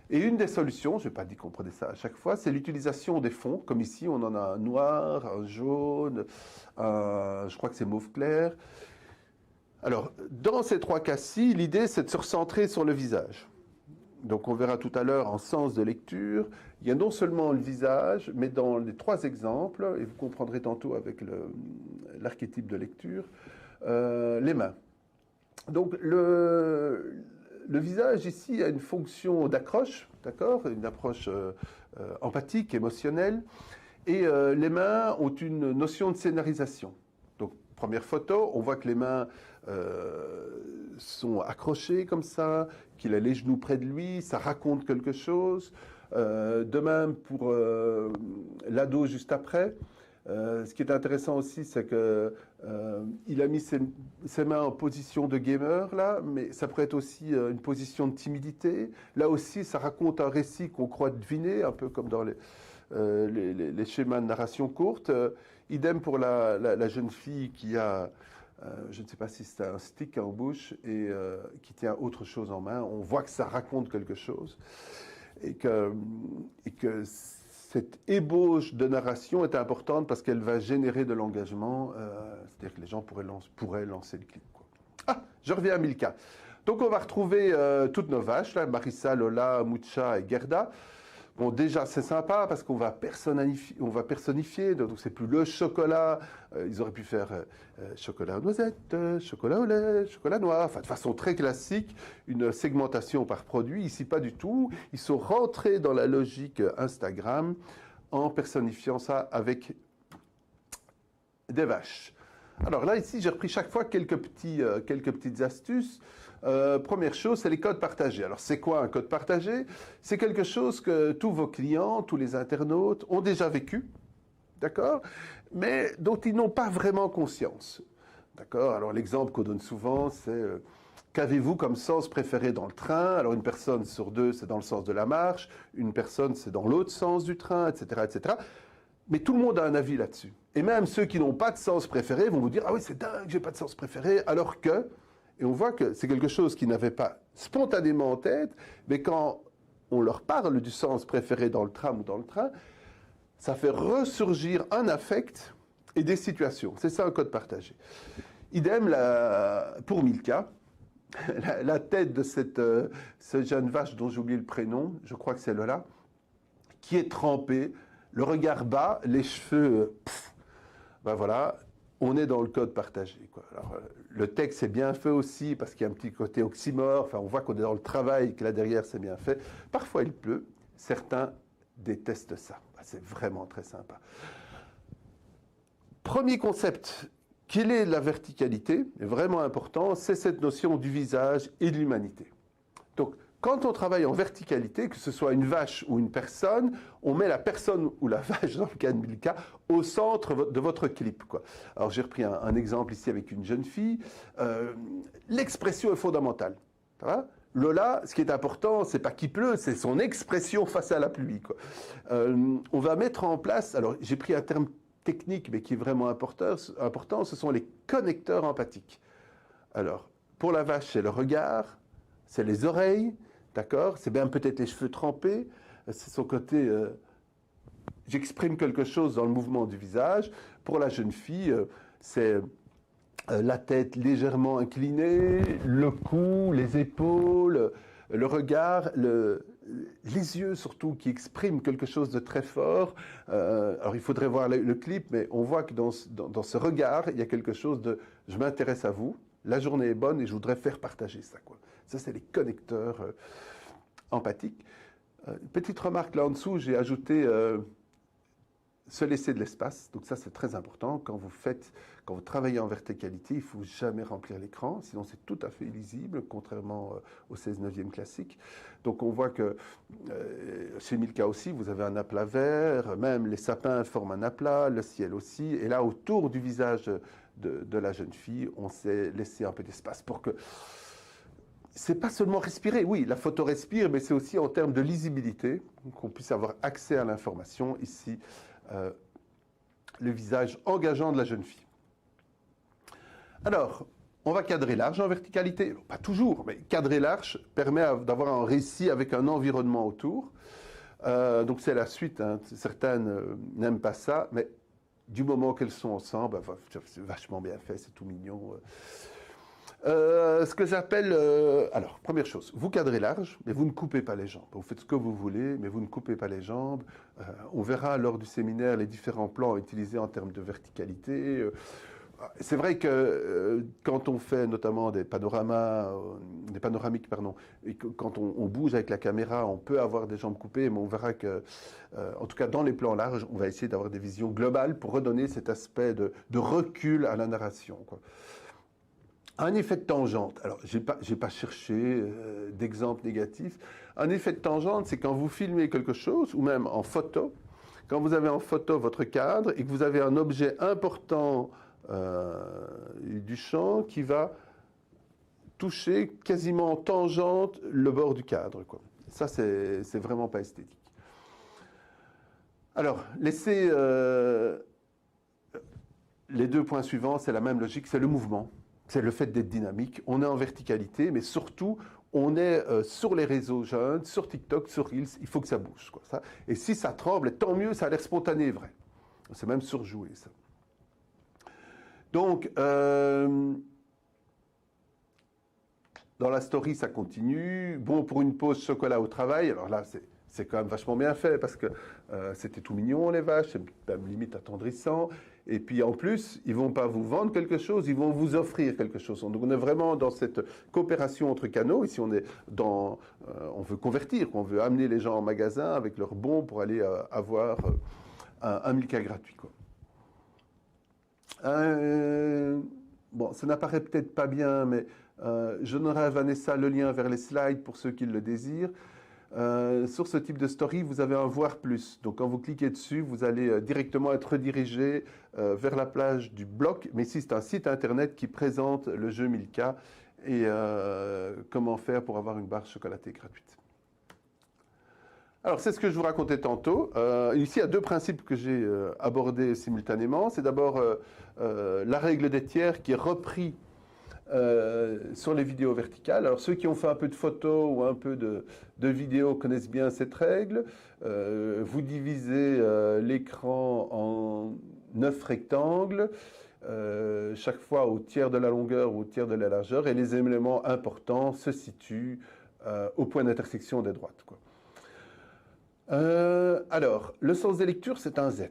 [SPEAKER 2] Et une des solutions, je ne vais pas dire qu'on prenait ça à chaque fois, c'est l'utilisation des fonds. Comme ici, on en a un noir, un jaune, je crois que c'est mauve clair. Alors, dans ces trois cas-ci, l'idée, c'est de se recentrer sur le visage. Donc, on verra tout à l'heure en sens de lecture, il y a non seulement le visage, mais dans les trois exemples, et vous comprendrez tantôt avec l'archétype de lecture, les mains. Donc, le visage ici a une fonction d'accroche, d'accord, une approche empathique, émotionnelle, et les mains ont une notion de scénarisation. Donc, première photo, on voit que les mains sont accrochées comme ça, qu'il a les genoux près de lui, ça raconte quelque chose. De même pour l'ado juste après. Ce qui est intéressant aussi, c'est qu'il a mis ses mains en position de gamer, là, mais ça pourrait être aussi une position de timidité. Là aussi, ça raconte un récit qu'on croit deviner, un peu comme dans les schémas de narration courte. Idem pour la jeune fille qui a, je ne sais pas si c'est un stick en bouche, et qui tient autre chose en main. On voit que ça raconte quelque chose, et que cette ébauche de narration est importante parce qu'elle va générer de l'engagement, c'est-à-dire que les gens pourraient lancer le clip, quoi. Ah, je reviens à Milka. Donc on va retrouver toutes nos vaches, là, Marissa, Lola, Mucha et Gerda. Bon, déjà, c'est sympa parce qu'on va personnifier, donc c'est plus le chocolat. Ils auraient pu faire chocolat aux noisettes, chocolat au lait, chocolat noir, enfin de façon très classique, une segmentation par produit. Ici, pas du tout. Ils sont rentrés dans la logique Instagram en personnifiant ça avec des vaches. Alors là, ici, j'ai repris chaque fois quelques petites astuces. Première chose, c'est les codes partagés. Alors, c'est quoi un code partagé? C'est quelque chose que tous vos clients, tous les internautes ont déjà vécu, d'accord? Mais dont ils n'ont pas vraiment conscience, d'accord? Alors, l'exemple qu'on donne souvent, c'est qu'avez-vous comme sens préféré dans le train? Alors, une personne sur deux, c'est dans le sens de la marche, une personne, c'est dans l'autre sens du train, etc., etc. Mais tout le monde a un avis là-dessus. Et même ceux qui n'ont pas de sens préféré vont vous dire « Ah oui, c'est dingue, j'ai pas de sens préféré », alors que... Et on voit que c'est quelque chose qu'ils n'avaient pas spontanément en tête, mais quand on leur parle du sens préféré dans le tram ou dans le train, ça fait ressurgir un affect et des situations. C'est ça un code partagé. Idem pour Milka, la tête de cette jeune vache dont j'ai oublié le prénom, je crois que c'est Lola, qui est trempée, le regard bas, les cheveux... ben voilà, on est dans le code partagé, quoi. Alors, le texte est bien fait aussi parce qu'il y a un petit côté oxymore. Enfin, on voit qu'on est dans le travail, que là derrière c'est bien fait. Parfois il pleut. Certains détestent ça. C'est vraiment très sympa. Premier concept, quelle est la verticalité? Vraiment important, c'est cette notion du visage et de l'humanité. Donc, quand on travaille en verticalité, que ce soit une vache ou une personne, on met la personne ou la vache, dans le cas de Milka, au centre de votre clip, quoi. Alors j'ai repris un exemple ici avec une jeune fille. L'expression est fondamentale. Ça va? Lola, ce qui est important, c'est pas qu'il pleut, c'est son expression face à la pluie, quoi. On va mettre en place, alors j'ai pris un terme technique, mais qui est vraiment important, ce sont les connecteurs empathiques. Alors, pour la vache, c'est le regard, c'est les oreilles, d'accord? C'est bien peut-être les cheveux trempés, c'est son côté... j'exprime quelque chose dans le mouvement du visage. Pour la jeune fille, c'est la tête légèrement inclinée, le cou, les épaules, le regard, les yeux surtout qui expriment quelque chose de très fort. Alors il faudrait voir le clip, mais on voit que dans ce regard, il y a quelque chose de « je m'intéresse à vous ». La journée est bonne et je voudrais faire partager ça, quoi. Ça, c'est les connecteurs empathiques. Petite remarque là en dessous, j'ai ajouté se laisser de l'espace. Donc ça, c'est très important. Quand vous travaillez en verticalité, il ne faut jamais remplir l'écran, sinon c'est tout à fait illisible, contrairement au 16/9e classique. Donc on voit que chez Milka aussi, vous avez un aplat vert, même les sapins forment un aplat, le ciel aussi. Et là, autour du visage de la jeune fille, on s'est laissé un peu d'espace pour que... C'est pas seulement respirer, oui, la photo respire, mais c'est aussi en termes de lisibilité, qu'on puisse avoir accès à l'information. Ici, le visage engageant de la jeune fille. Alors, on va cadrer large en verticalité. Pas toujours, mais cadrer large permet d'avoir un récit avec un environnement autour. Donc c'est la suite, hein. Certaines n'aiment pas ça, mais du moment qu'elles sont ensemble, c'est vachement bien fait, c'est tout mignon. Ce que j'appelle... alors, première chose, vous cadrez large, mais vous ne coupez pas les jambes. Vous faites ce que vous voulez, mais vous ne coupez pas les jambes. On verra lors du séminaire les différents plans utilisés en termes de verticalité. C'est vrai que quand on fait notamment des panoramiques, et que quand on bouge avec la caméra, on peut avoir des jambes coupées, mais on verra que, en tout cas dans les plans larges, on va essayer d'avoir des visions globales pour redonner cet aspect de recul à la narration, quoi. Un effet de tangente. Alors, j'ai pas cherché d'exemple négatif. Un effet de tangente, c'est quand vous filmez quelque chose, ou même en photo, quand vous avez en photo votre cadre et que vous avez un objet important du champ qui va toucher quasiment en tangente le bord du cadre, quoi. Ça, c'est vraiment pas esthétique. Alors, laissez les deux points suivants, c'est la même logique, c'est le mouvement. C'est le fait d'être dynamique. On est en verticalité, mais surtout, on est sur les réseaux jeunes, sur TikTok, sur Reels, il faut que ça bouge, quoi, ça. Et si ça tremble, tant mieux, ça a l'air spontané et vrai. C'est même surjoué, ça. Donc, dans la story, ça continue. Bon, pour une pause chocolat au travail, alors là, c'est quand même vachement bien fait parce que c'était tout mignon, les vaches, c'est même limite attendrissant. Et puis en plus, ils ne vont pas vous vendre quelque chose, ils vont vous offrir quelque chose. Donc on est vraiment dans cette coopération entre canaux. Ici, on est dans, on veut convertir, on veut amener les gens en magasin avec leurs bons pour aller avoir un Milka gratuit, quoi. Bon, ça n'apparaît peut-être pas bien, mais je donnerai à Vanessa le lien vers les slides pour ceux qui le désirent. Sur ce type de story, vous avez un voir plus. Donc quand vous cliquez dessus, vous allez directement être redirigé vers la page du bloc. Mais ici, c'est un site internet qui présente le jeu Milka et comment faire pour avoir une barre chocolatée gratuite. Alors, c'est ce que je vous racontais tantôt. Ici, il y a deux principes que j'ai abordés simultanément. C'est d'abord la règle des tiers qui est repris sur les vidéos verticales. Alors, ceux qui ont fait un peu de photos ou un peu de vidéos connaissent bien cette règle. Vous divisez l'écran en 9 rectangles, chaque fois au tiers de la longueur ou au tiers de la largeur, et les éléments importants se situent au point d'intersection des droites, quoi. Alors, le sens des lectures, c'est un Z.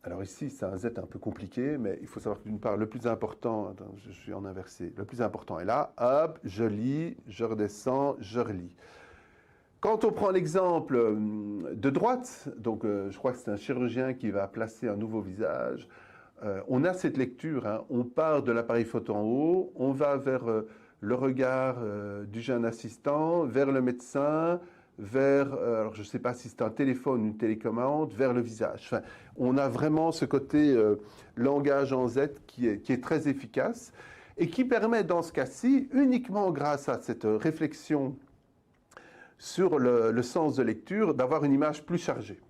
[SPEAKER 2] Alors ici, c'est un Z un peu compliqué, mais il faut savoir que d'une part, le plus important, attends, je suis en inversé, le plus important est là, hop, je lis, je redescends, je relis. Quand on prend l'exemple de droite, donc je crois que c'est un chirurgien qui va placer un nouveau visage, on a cette lecture, hein, on part de l'appareil photo en haut, on va vers le regard du jeune assistant, vers le médecin, vers, alors je ne sais pas si c'est un téléphone ou une télécommande, vers le visage. Enfin, on a vraiment ce côté langage en Z qui est très efficace et qui permet dans ce cas-ci, uniquement grâce à cette réflexion sur le sens de lecture, d'avoir une image plus chargée.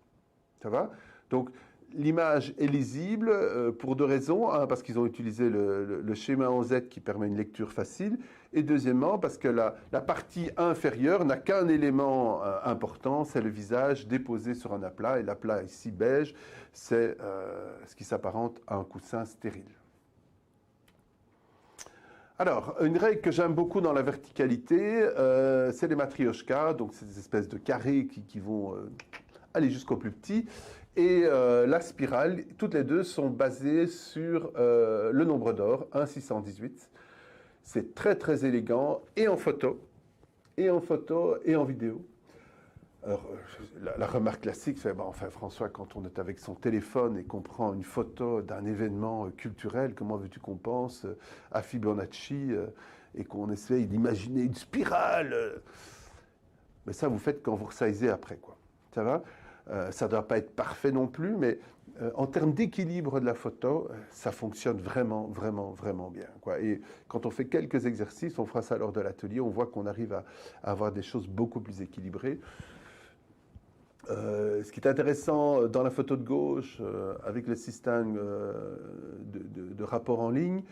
[SPEAKER 2] Ça va? Donc, l'image est lisible pour deux raisons. Un, parce qu'ils ont utilisé le schéma en Z qui permet une lecture facile. Et deuxièmement, parce que la partie inférieure n'a qu'un élément important, c'est le visage déposé sur un aplat. Et l'aplat ici beige, c'est ce qui s'apparente à un coussin stérile. Alors, une règle que j'aime beaucoup dans la verticalité, c'est les matrioshkas. Donc, c'est des espèces de carrés qui vont aller jusqu'au plus petit. Et la spirale, toutes les deux sont basées sur le nombre d'or, 1,618. C'est très très élégant, et en photo, et en vidéo. Alors, la remarque classique, c'est, bon, enfin François, quand on est avec son téléphone et qu'on prend une photo d'un événement culturel, comment veux-tu qu'on pense à Fibonacci et qu'on essaye d'imaginer une spirale mais ça, vous faites quand vous resizez après, quoi. Ça va? Ça ne doit pas être parfait non plus, mais en termes d'équilibre de la photo, ça fonctionne vraiment, vraiment, vraiment bien, quoi. Et quand on fait quelques exercices, on fera ça lors de l'atelier, on voit qu'on arrive à avoir des choses beaucoup plus équilibrées. Ce qui est intéressant dans la photo de gauche, avec le système de rapport en ligne,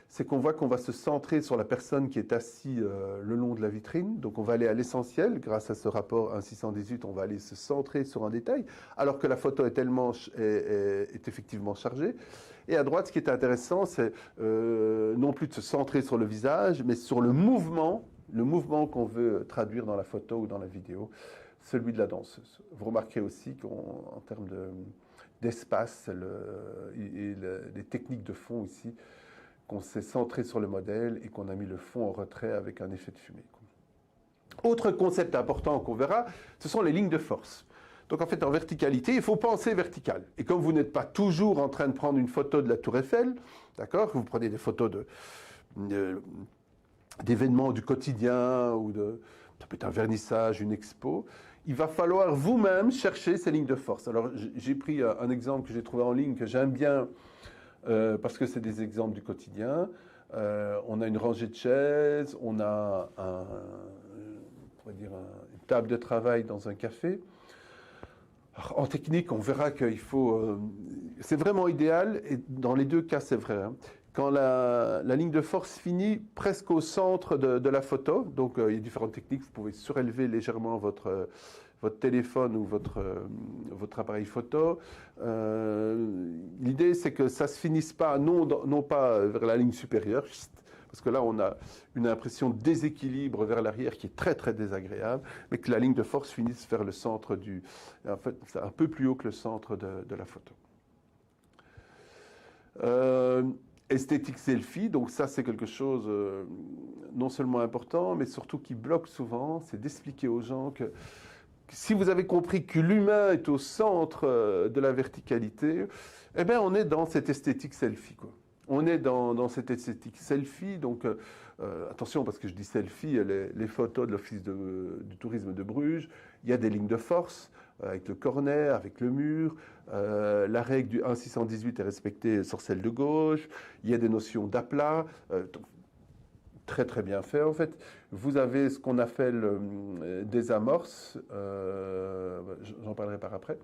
[SPEAKER 2] c'est qu'on voit qu'on va se centrer sur la personne qui est assise le long de la vitrine. Donc on va aller à l'essentiel. Grâce à ce rapport 1,618, on va aller se centrer sur un détail, alors que la photo est effectivement chargée. Et à droite, ce qui est intéressant, c'est non plus de se centrer sur le visage, mais sur le mouvement qu'on veut traduire dans la photo ou dans la vidéo, celui de la danseuse. Vous remarquerez aussi qu'en termes d'espace et les techniques de fond ici, qu'on s'est centré sur le modèle et qu'on a mis le fond en retrait avec un effet de fumée. Autre concept important qu'on verra, ce sont les lignes de force. Donc en fait, en verticalité, il faut penser vertical. Et comme vous n'êtes pas toujours en train de prendre une photo de la Tour Eiffel, d'accord, vous prenez des photos d'événements du quotidien, ou ça peut être un vernissage, une expo, il va falloir vous-même chercher ces lignes de force. Alors j'ai pris un exemple que j'ai trouvé en ligne, que j'aime bien, parce que c'est des exemples du quotidien. On a une rangée de chaises, on a une table de travail dans un café. Alors, en technique, on verra qu'il faut... c'est vraiment idéal, et dans les deux cas, c'est vrai, hein, quand la ligne de force finit presque au centre de la photo. Donc, il y a différentes techniques. Vous pouvez surélever légèrement votre téléphone ou votre appareil photo. L'idée, c'est que ça ne se finisse pas, non pas vers la ligne supérieure, parce que là, on a une impression de déséquilibre vers l'arrière qui est très, très désagréable, mais que la ligne de force finisse vers le centre en fait, c'est un peu plus haut que le centre de la photo. Esthétique selfie, donc ça c'est quelque chose non seulement important, mais surtout qui bloque souvent, c'est d'expliquer aux gens que si vous avez compris que l'humain est au centre de la verticalité, eh bien on est dans cette esthétique selfie, quoi. On est dans cette esthétique selfie, donc attention parce que je dis selfie, les photos de l'Office du tourisme de Bruges, il y a des lignes de force avec le corner, avec le mur, la règle du 1,618 est respectée sur celle de gauche, il y a des notions d'aplat, très très bien fait en fait. Vous avez ce qu'on appelle des amorces, j'en parlerai par après.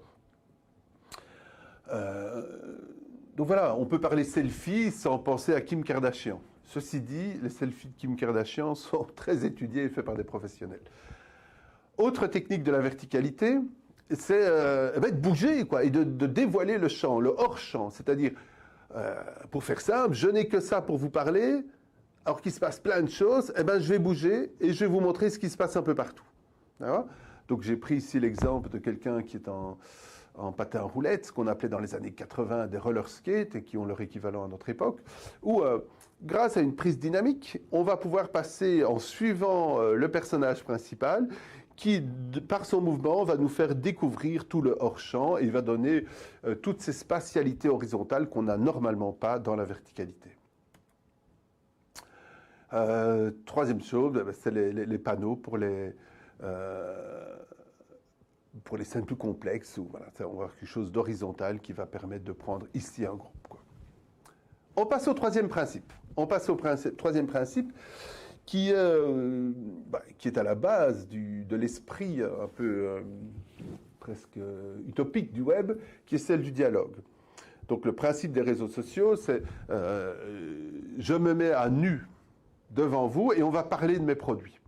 [SPEAKER 2] Donc voilà, on peut parler selfie sans penser à Kim Kardashian. Ceci dit, les selfies de Kim Kardashian sont très étudiés et faits par des professionnels. Autre technique de la verticalité, c'est de bouger quoi, et de dévoiler le champ, le hors-champ. C'est-à-dire, pour faire simple, je n'ai que ça pour vous parler, alors qu'il se passe plein de choses, eh ben, je vais bouger et je vais vous montrer ce qui se passe un peu partout. Donc j'ai pris ici l'exemple de quelqu'un qui est en patin roulette, ce qu'on appelait dans les années 80 des roller skates, et qui ont leur équivalent à notre époque, où grâce à une prise dynamique, on va pouvoir passer en suivant le personnage principal, qui, par son mouvement, va nous faire découvrir tout le hors-champ et va donner toutes ces spatialités horizontales qu'on n'a normalement pas dans la verticalité. Troisième chose, c'est les panneaux pour les scènes plus complexes, où voilà, on va avoir quelque chose d'horizontal qui va permettre de prendre ici un groupe, quoi. On passe au troisième principe. Troisième principe qui est à la base de l'esprit un peu presque utopique du web, qui est celle du dialogue. Donc le principe des réseaux sociaux, c'est je me mets à nu devant vous et on va parler de mes produits.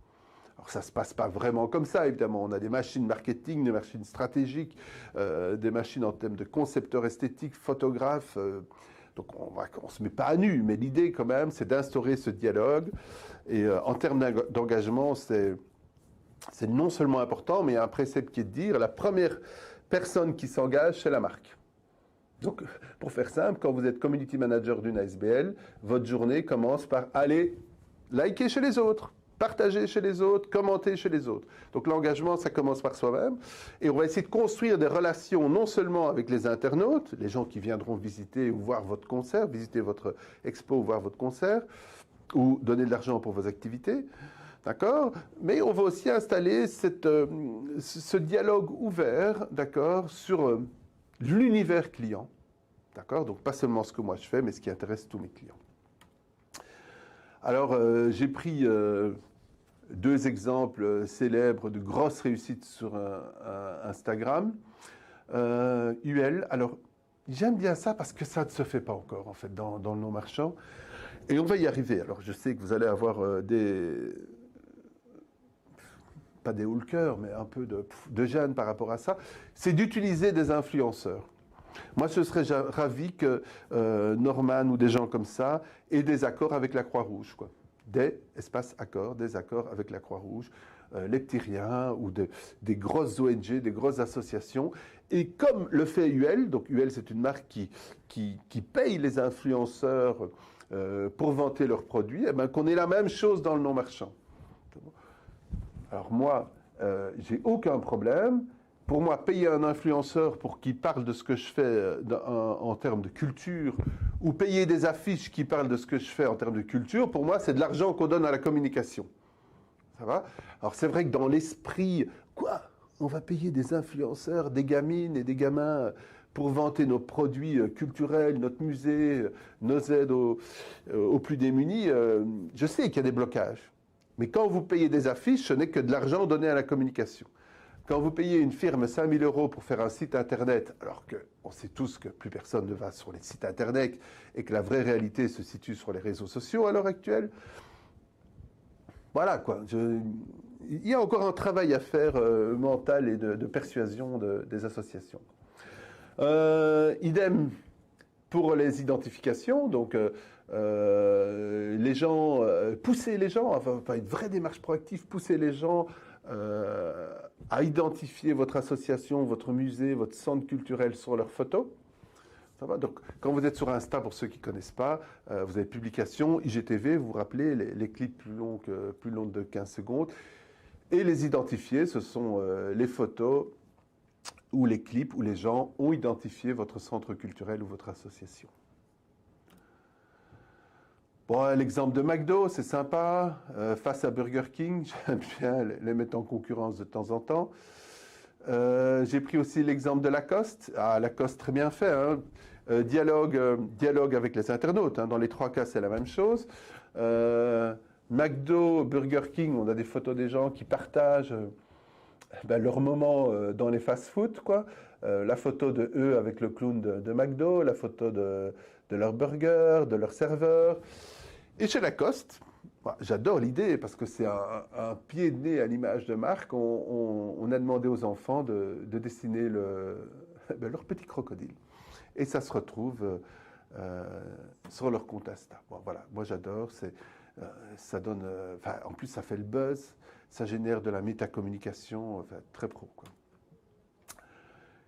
[SPEAKER 2] Alors ça ne se passe pas vraiment comme ça, évidemment. On a des machines marketing, des machines stratégiques, des machines en termes de concepteurs esthétiques, photographes. Donc on ne se met pas à nu, mais l'idée quand même, c'est d'instaurer ce dialogue. Et en termes d'engagement, c'est non seulement important, mais il y a un précepte qui est de dire, la première personne qui s'engage, c'est la marque. Donc, pour faire simple, quand vous êtes community manager d'une ASBL, votre journée commence par aller liker chez les autres, partager chez les autres, commenter chez les autres. Donc l'engagement, ça commence par soi-même. Et on va essayer de construire des relations non seulement avec les internautes, les gens qui viendront visiter ou voir votre concert, visiter votre expo ou voir votre concert, ou donner de l'argent pour vos activités, d'accord? Mais on va aussi installer ce dialogue ouvert, d'accord, sur l'univers client, d'accord? Donc pas seulement ce que moi je fais, mais ce qui intéresse tous mes clients. Alors, j'ai pris deux exemples célèbres de grosses réussites sur Instagram. UL, alors j'aime bien ça parce que ça ne se fait pas encore en fait dans le non-marchand. Et on va y arriver. Alors je sais que vous allez avoir pas des hauts le cœur, mais un peu de gêne par rapport à ça. C'est d'utiliser des influenceurs. Moi, je serais ravi que Norman ou des gens comme ça aient des accords avec la Croix-Rouge, quoi. Des espaces accords, des accords avec la Croix-Rouge, les petits riens ou des grosses ONG, des grosses associations. Et comme le fait UL, donc UL c'est une marque qui paye les influenceurs pour vanter leurs produits, eh ben, qu'on ait la même chose dans le non-marchand. Alors moi, j'ai aucun problème. Pour moi, payer un influenceur pour qu'il parle de ce que je fais en termes de culture, ou payer des affiches qui parlent de ce que je fais en termes de culture, pour moi, c'est de l'argent qu'on donne à la communication. Ça va? Alors c'est vrai que dans l'esprit, quoi? On va payer des influenceurs, des gamines et des gamins pour vanter nos produits culturels, notre musée, nos aides aux plus démunis. Je sais qu'il y a des blocages. Mais quand vous payez des affiches, ce n'est que de l'argent donné à la communication. Quand vous payez une firme 5 000 € pour faire un site internet, alors qu'on sait tous que plus personne ne va sur les sites internet et que la vraie réalité se situe sur les réseaux sociaux à l'heure actuelle, voilà quoi. Il y a encore un travail à faire mental et de persuasion des associations. Idem pour les identifications, donc les gens, pousser les gens, enfin une vraie démarche proactive, pousser les gens à identifier votre association, votre musée, votre centre culturel sur leurs photos. Ça va. Donc, quand vous êtes sur Insta, pour ceux qui ne connaissent pas, vous avez publication, IGTV, vous vous rappelez, les clips plus longs de 15 secondes. Et les identifier, ce sont les photos ou les clips où les gens ont identifié votre centre culturel ou votre association. Bon, l'exemple de McDo, c'est sympa. Face à Burger King, j'aime bien les mettre en concurrence de temps en temps. J'ai pris aussi l'exemple de Lacoste. Ah, Lacoste, très bien fait. Hein. Dialogue avec les internautes. Hein. Dans les 3 cas, c'est la même chose. McDo, Burger King, on a des photos des gens qui partagent leur moment dans les fast-food, quoi. La photo de eux avec le clown de McDo, la photo de leur burger, de leur serveur. Et chez Lacoste, j'adore l'idée parce que c'est un pied de nez à l'image de marque. On a demandé aux enfants de dessiner leur petit crocodile. Et ça se retrouve sur leur compte Insta. Bon, voilà, moi j'adore. Ça donne, en plus ça fait le buzz, ça génère de la métacommunication, très pro, quoi.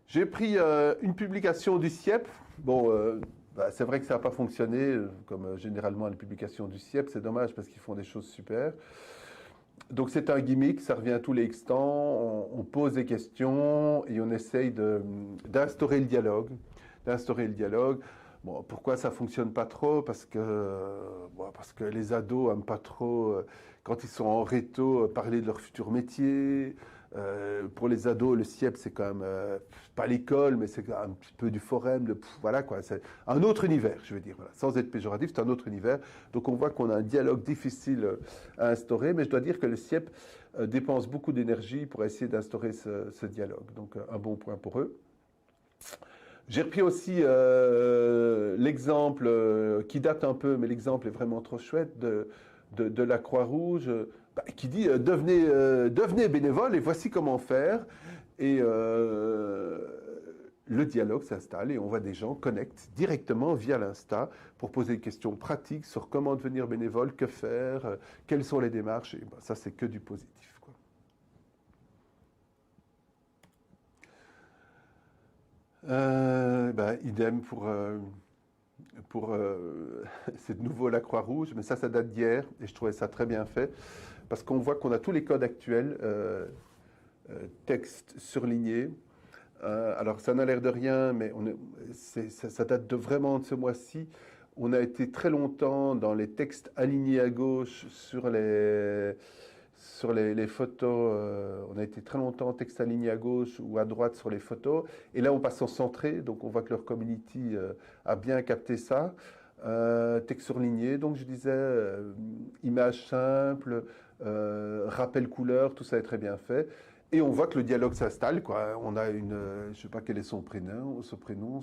[SPEAKER 2] J'ai pris une publication du CIEP. Bon, c'est vrai que ça n'a pas fonctionné, comme généralement les publications du CIEP. C'est dommage parce qu'ils font des choses super. Donc c'est un gimmick, ça revient tous les X-temps. On pose des questions et on essaye d'instaurer le dialogue. Bon, pourquoi ça ne fonctionne pas trop? Parce que les ados n'aiment pas trop, quand ils sont en réto, parler de leur futur métier. Pour les ados, le CIEP, c'est quand même pas l'école, mais c'est un petit peu du forum. Voilà quoi, c'est un autre univers, je veux dire. Voilà. Sans être péjoratif, c'est un autre univers. Donc on voit qu'on a un dialogue difficile à instaurer, mais je dois dire que le CIEP dépense beaucoup d'énergie pour essayer d'instaurer ce dialogue. Donc un bon point pour eux. J'ai repris aussi l'exemple qui date un peu, mais l'exemple est vraiment trop chouette de la Croix-Rouge. Qui dit devenez bénévole et voici comment faire. Et le dialogue s'installe et on voit des gens connectent directement via l'Insta pour poser des questions pratiques sur comment devenir bénévole, que faire, quelles sont les démarches. Et ça, c'est que du positif, quoi. Idem pour c'est de nouveau la Croix-Rouge, mais ça date d'hier et je trouvais ça très bien fait parce qu'on voit qu'on a tous les codes actuels, texte surligné. Alors ça n'a l'air de rien, mais ça date vraiment de ce mois-ci. On a été très longtemps dans les textes alignés à gauche sur les photos. On a été très longtemps en texte aligné à gauche ou à droite sur les photos. Et là, on passe en centré, donc on voit que leur community a bien capté ça. Texte surligné, donc je disais, image simple, rappel couleur, tout ça est très bien fait. Et on voit que le dialogue s'installe, quoi. On a je ne sais pas quel est son prénom,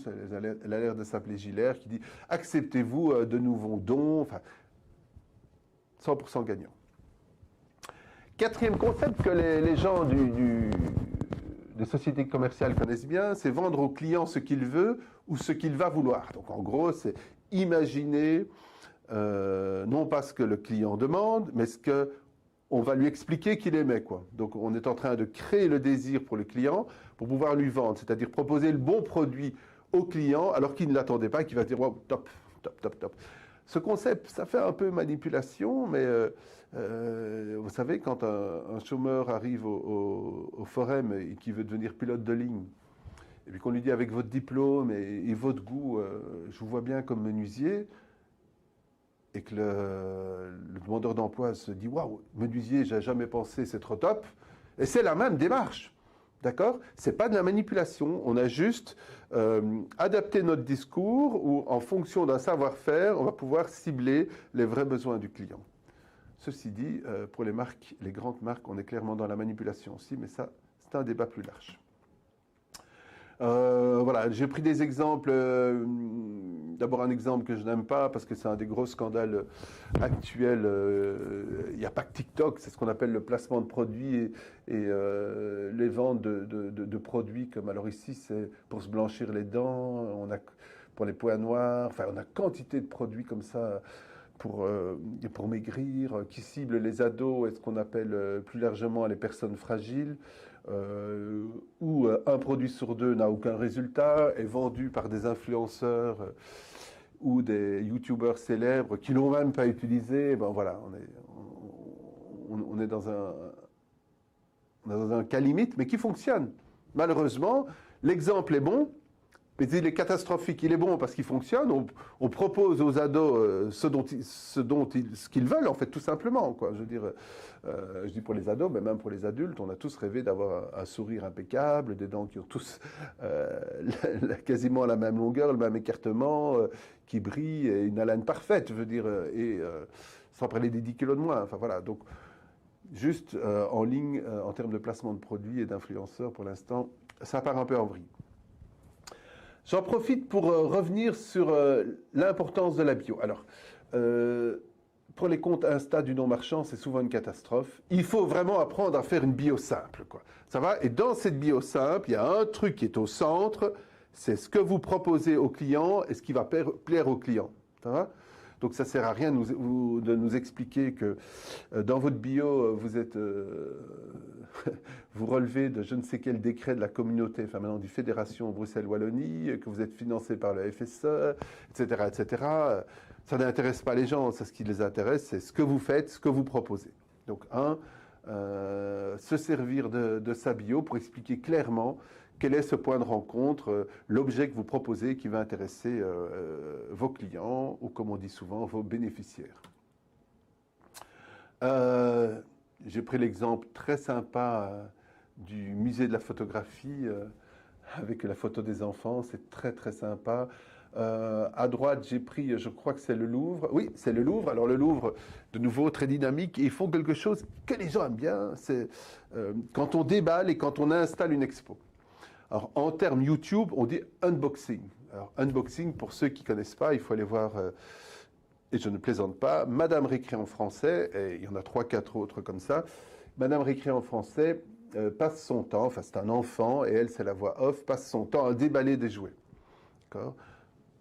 [SPEAKER 2] elle a l'air de s'appeler Gilère, qui dit « Acceptez-vous de nouveaux dons ?» Enfin, 100% gagnant. Quatrième concept que les gens des sociétés commerciales connaissent bien, c'est vendre au client ce qu'il veut ou ce qu'il va vouloir. Donc en gros, c'est imaginer non pas ce que le client demande, mais ce qu'on va lui expliquer qu'il aimait, quoi. Donc on est en train de créer le désir pour le client pour pouvoir lui vendre, c'est-à-dire proposer le bon produit au client alors qu'il ne l'attendait pas et qu'il va se dire wow, top, top, top, top. Ce concept, ça fait un peu manipulation, mais vous savez, quand un chômeur arrive au forum et qui veut devenir pilote de ligne, et puis qu'on lui dit avec votre diplôme et votre goût, je vous vois bien comme menuisier, et que le demandeur d'emploi se dit « Waouh, menuisier, j'ai jamais pensé, c'est trop top », et c'est la même démarche. D'accord? C'est pas de la manipulation. On a juste adapté notre discours où, en fonction d'un savoir-faire, on va pouvoir cibler les vrais besoins du client. Ceci dit, pour les marques, les grandes marques, on est clairement dans la manipulation aussi, mais ça, ce c'est un débat plus large. Voilà, j'ai pris des exemples. D'abord un exemple que je n'aime pas parce que c'est un des gros scandales actuels. Il n'y a pas que TikTok, c'est ce qu'on appelle le placement de produits et les ventes de produits comme alors ici c'est pour se blanchir les dents, on a pour les points noirs, enfin on a quantité de produits comme ça pour maigrir, qui ciblent les ados et ce qu'on appelle plus largement les personnes fragiles. Où un produit sur deux n'a aucun résultat, est vendu par des influenceurs ou des youtubeurs célèbres qui l'ont même pas utilisé. Ben voilà, on est dans un cas limite, mais qui fonctionne. Malheureusement, l'exemple est bon, mais il est catastrophique. Il est bon parce qu'il fonctionne. On propose aux ados ce qu'ils veulent, en fait, tout simplement. Quoi. Je veux dire, je dis pour les ados, mais même pour les adultes, on a tous rêvé d'avoir un sourire impeccable, des dents qui ont tous quasiment la même longueur, le même écartement, qui brillent, et une haleine parfaite, je veux dire, sans parler des 10 kilos de moins. Enfin voilà, donc juste en ligne, en termes de placement de produits et d'influenceurs, pour l'instant, ça part un peu en vrille. J'en profite pour revenir sur l'importance de la bio. Alors, pour les comptes Insta du non-marchand, c'est souvent une catastrophe. Il faut vraiment apprendre à faire une bio simple, quoi. Ça va? Et dans cette bio simple, il y a un truc qui est au centre, c'est ce que vous proposez au client et ce qui va plaire au client. Ça va? Donc ça ne sert à rien de nous expliquer que dans votre bio, vous relevez de je ne sais quel décret de la communauté, enfin maintenant du Fédération Bruxelles-Wallonie, que vous êtes financé par le FSE, etc., etc. Ça n'intéresse pas les gens. Ce qui les intéresse, c'est ce que vous faites, ce que vous proposez. Donc se servir de sa bio pour expliquer clairement quel est ce point de rencontre, l'objet que vous proposez qui va intéresser vos clients ou, comme on dit souvent, vos bénéficiaires. J'ai pris l'exemple très sympa du musée de la photographie avec la photo des enfants, c'est très très sympa. À droite, j'ai pris, je crois que c'est le Louvre. Oui, c'est le Louvre. Alors le Louvre, de nouveau, très dynamique. Et ils font quelque chose que les gens aiment bien. C'est quand on déballe et quand on installe une expo. Alors, en termes YouTube, on dit unboxing. Alors, unboxing, pour ceux qui ne connaissent pas, il faut aller voir, et je ne plaisante pas, Madame Récré en français, et il y en a 3-4 autres comme ça. Madame Récré en français passe son temps, enfin c'est un enfant, et elle, c'est la voix off, passe son temps à déballer des jouets. D'accord ?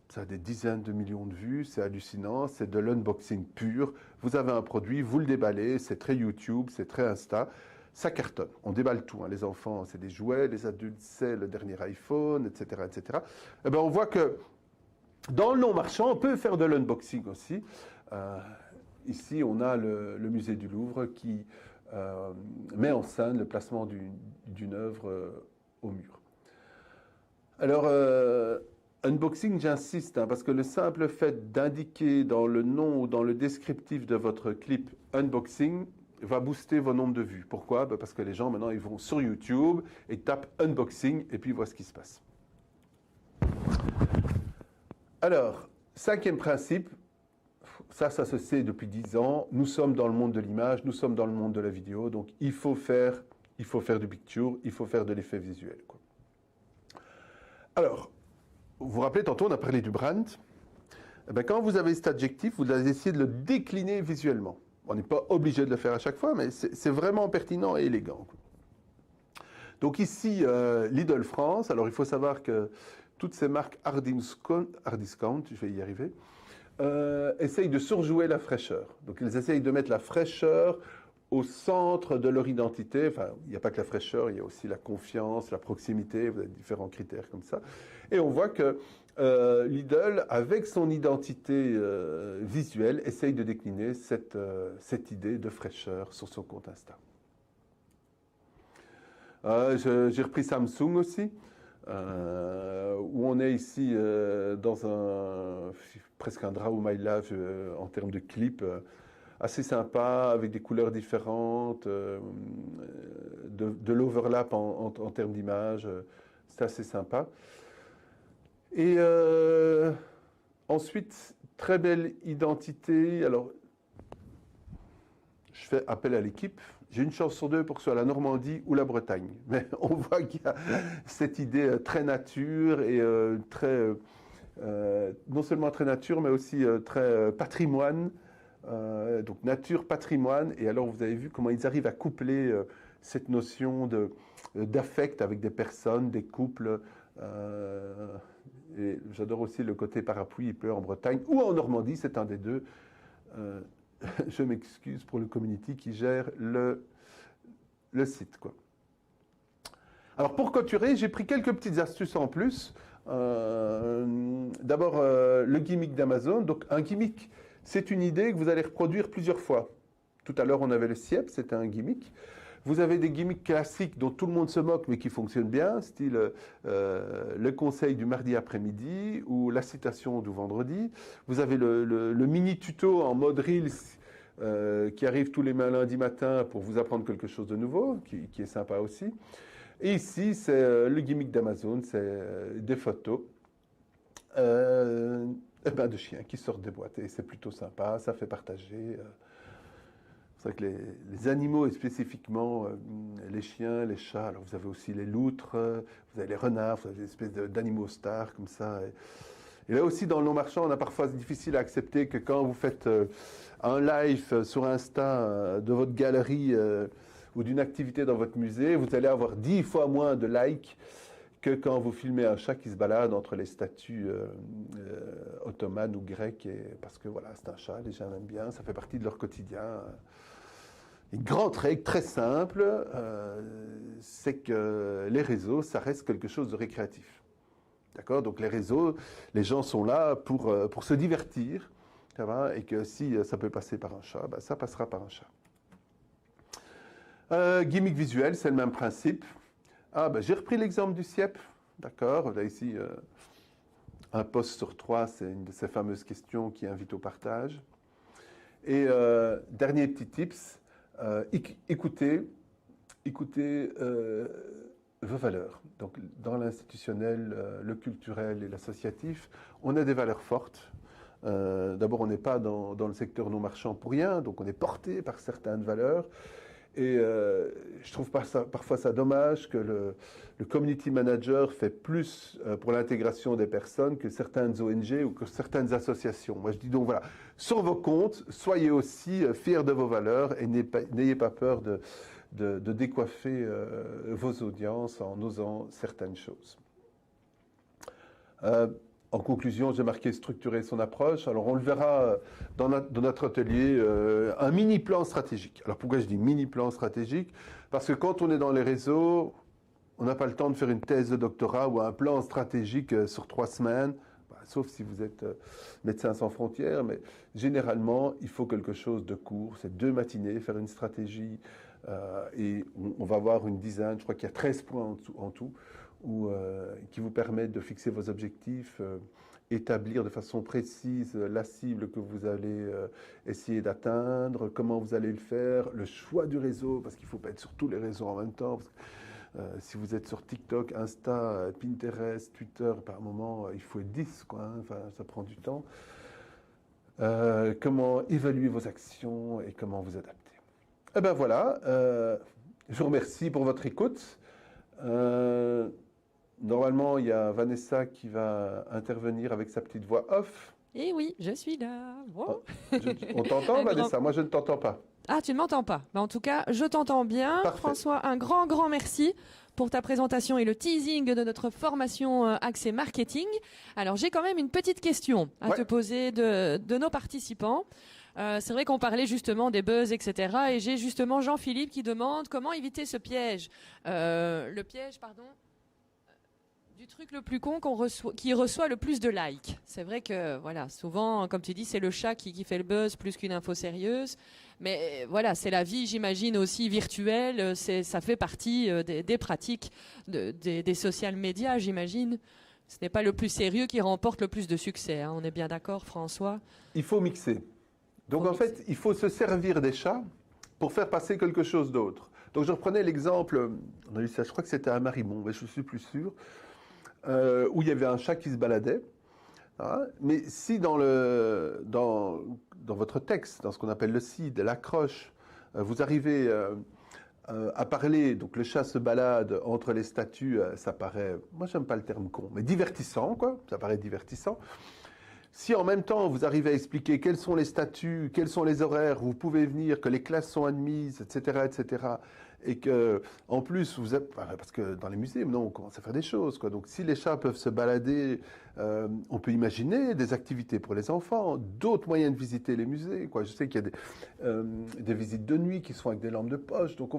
[SPEAKER 2] Ça a des dizaines de millions de vues, c'est hallucinant, c'est de l'unboxing pur. Vous avez un produit, vous le déballez, c'est très YouTube, c'est très Insta. Ça cartonne. On déballe tout. Hein. Les enfants, c'est des jouets. Les adultes, c'est le dernier iPhone, etc., etc. Eh ben, on voit que dans le non-marchand, on peut faire de l'unboxing aussi. Ici, on a le musée du Louvre qui met en scène le placement d'une œuvre au mur. Alors, unboxing, j'insiste, hein, parce que le simple fait d'indiquer dans le nom ou dans le descriptif de votre clip unboxing va booster vos nombres de vues. Pourquoi? Parce que les gens, maintenant, ils vont sur YouTube et tapent unboxing et puis ils voient ce qui se passe. Alors, 5e principe, ça se sait depuis 10 ans, nous sommes dans le monde de l'image, nous sommes dans le monde de la vidéo, donc il faut faire du picture, il faut faire de l'effet visuel, quoi. Alors, vous vous rappelez, tantôt on a parlé du brand. Eh bien, quand vous avez cet adjectif, vous allez essayer de le décliner visuellement. On n'est pas obligé de le faire à chaque fois, mais c'est vraiment pertinent et élégant. Donc ici, Lidl France. Alors il faut savoir que toutes ces marques hard discount, je vais y arriver, essayent de surjouer la fraîcheur. Donc ils essayent de mettre la fraîcheur au centre de leur identité. Enfin, il n'y a pas que la fraîcheur, il y a aussi la confiance, la proximité, vous avez différents critères comme ça. Et on voit que Lidl, avec son identité visuelle, essaye de décliner cette idée de fraîcheur sur son compte Insta. J'ai repris Samsung aussi, où on est ici dans presque un Draw My Life en termes de clip, assez sympa, avec des couleurs différentes, de l'overlap en termes d'image, c'est assez sympa. Et ensuite, très belle identité. Alors, je fais appel à l'équipe. j'ai une chance sur deux pour que ce soit la Normandie ou la Bretagne. Mais on voit qu'il y a cette idée très nature et non seulement très nature, mais aussi très patrimoine. Donc nature, patrimoine. Et alors vous avez vu comment ils arrivent à coupler cette notion d'affect avec des personnes, des couples. Et j'adore aussi le côté parapluie, il pleut en Bretagne ou en Normandie, c'est un des deux. Je m'excuse pour le community qui gère le site, quoi. Alors pour clôturer, j'ai pris quelques petites astuces en plus. D'abord, le gimmick d'Amazon. Donc un gimmick, c'est une idée que vous allez reproduire plusieurs fois. Tout à l'heure, on avait le SIEP, c'était un gimmick. Vous avez des gimmicks classiques dont tout le monde se moque mais qui fonctionnent bien, style le conseil du mardi après-midi ou la citation du vendredi. Vous avez le mini tuto en mode Reels qui arrive tous les lundis matin pour vous apprendre quelque chose de nouveau, qui est sympa aussi. Et ici, c'est le gimmick d'Amazon, c'est des photos de chiens qui sortent des boîtes. Et c'est plutôt sympa, ça fait partager. C'est vrai que les animaux, et spécifiquement les chiens, les chats, alors vous avez aussi les loutres, vous avez les renards, vous avez des espèces d'animaux stars comme ça. Et là aussi, dans le non-marchand, on a parfois difficile à accepter que quand vous faites un live sur Insta de votre galerie ou d'une activité dans votre musée, vous allez avoir 10 fois moins de likes que quand vous filmez un chat qui se balade entre les statues ottomanes ou grecques, parce que voilà, c'est un chat, les gens aiment bien, ça fait partie de leur quotidien. Une grande règle très simple, c'est que les réseaux, ça reste quelque chose de récréatif. D'accord? Donc les réseaux, les gens sont là pour se divertir, ça va, et que si ça peut passer par un chat, ça passera par un chat. Gimmick visuel, c'est le même principe. J'ai repris l'exemple du SIEP, d'accord? Là ici, un post sur 3, c'est une de ces fameuses questions qui invite au partage. Et dernier petit tips, écoutez vos valeurs. Donc dans l'institutionnel, le culturel et l'associatif, on a des valeurs fortes. D'abord, on n'est pas dans le secteur non marchand pour rien, donc on est porté par certaines valeurs. Et je trouve parfois ça dommage que le community manager fait plus pour l'intégration des personnes que certaines ONG ou que certaines associations. Moi, je dis donc voilà, sur vos comptes, soyez aussi fiers de vos valeurs et n'ayez pas peur de décoiffer vos audiences en osant certaines choses. En conclusion, j'ai marqué structurer son approche. Alors, on le verra dans notre atelier, un mini plan stratégique. Alors, pourquoi je dis mini plan stratégique? Parce que quand on est dans les réseaux, on n'a pas le temps de faire une thèse de doctorat ou un plan stratégique sur 3 semaines, sauf si vous êtes Médecins sans frontières, mais généralement, il faut quelque chose de court. C'est 2 matinées, faire une stratégie, et on va avoir une dizaine, je crois qu'il y a 13 points en tout, qui vous permettent de fixer vos objectifs, établir de façon précise la cible que vous allez essayer d'atteindre, comment vous allez le faire, le choix du réseau, parce qu'il ne faut pas être sur tous les réseaux en même temps. Parce que, si vous êtes sur TikTok, Insta, Pinterest, Twitter, par moment, il faut être 10, quoi, hein, enfin, ça prend du temps. Comment évaluer vos actions et comment vous adapter. Eh bien voilà, je vous remercie pour votre écoute. Normalement, il y a Vanessa qui va intervenir avec sa petite voix off.
[SPEAKER 1] Eh oui, je suis là. Wow.
[SPEAKER 2] On t'entend, Vanessa? Moi, je ne t'entends pas.
[SPEAKER 1] Ah, tu ne m'entends pas. En tout cas, je t'entends bien.
[SPEAKER 2] Parfait.
[SPEAKER 1] François, un grand merci pour ta présentation et le teasing de notre formation Accès Marketing. Alors, j'ai quand même une petite question à te poser de nos participants. C'est vrai qu'on parlait justement des buzz, etc. Et j'ai justement Jean-Philippe qui demande comment éviter ce piège. Le piège, pardon, du truc le plus con qui reçoit le plus de likes. C'est vrai que, voilà, souvent, comme tu dis, c'est le chat qui fait le buzz plus qu'une info sérieuse. Mais voilà, c'est la vie, j'imagine, aussi virtuelle. Ça fait partie des pratiques des social médias, j'imagine. Ce n'est pas le plus sérieux qui remporte le plus de succès. Hein. On est bien d'accord, François?
[SPEAKER 2] Il faut mixer. Donc, en fait, il faut se servir des chats pour faire passer quelque chose d'autre. Donc, je reprenais l'exemple, on a eu ça, je crois que c'était à Marimont, mais je ne suis plus sûr, où il y avait un chat qui se baladait. Hein, mais si dans votre texte, dans ce qu'on appelle le seed, l'accroche, vous arrivez à parler, donc le chat se balade entre les statues, ça paraît, moi j'aime pas le terme con, mais divertissant, quoi, ça paraît divertissant. Si en même temps vous arrivez à expliquer quels sont les statuts, quels sont les horaires, vous pouvez venir, que les classes sont admises, etc., etc., et que en plus vous êtes, parce que dans les musées, non, on commence à faire des choses, quoi. Donc si les chats peuvent se balader, on peut imaginer des activités pour les enfants, d'autres moyens de visiter les musées, quoi. Je sais qu'il y a des visites de nuit qui sont avec des lampes de poche. Donc on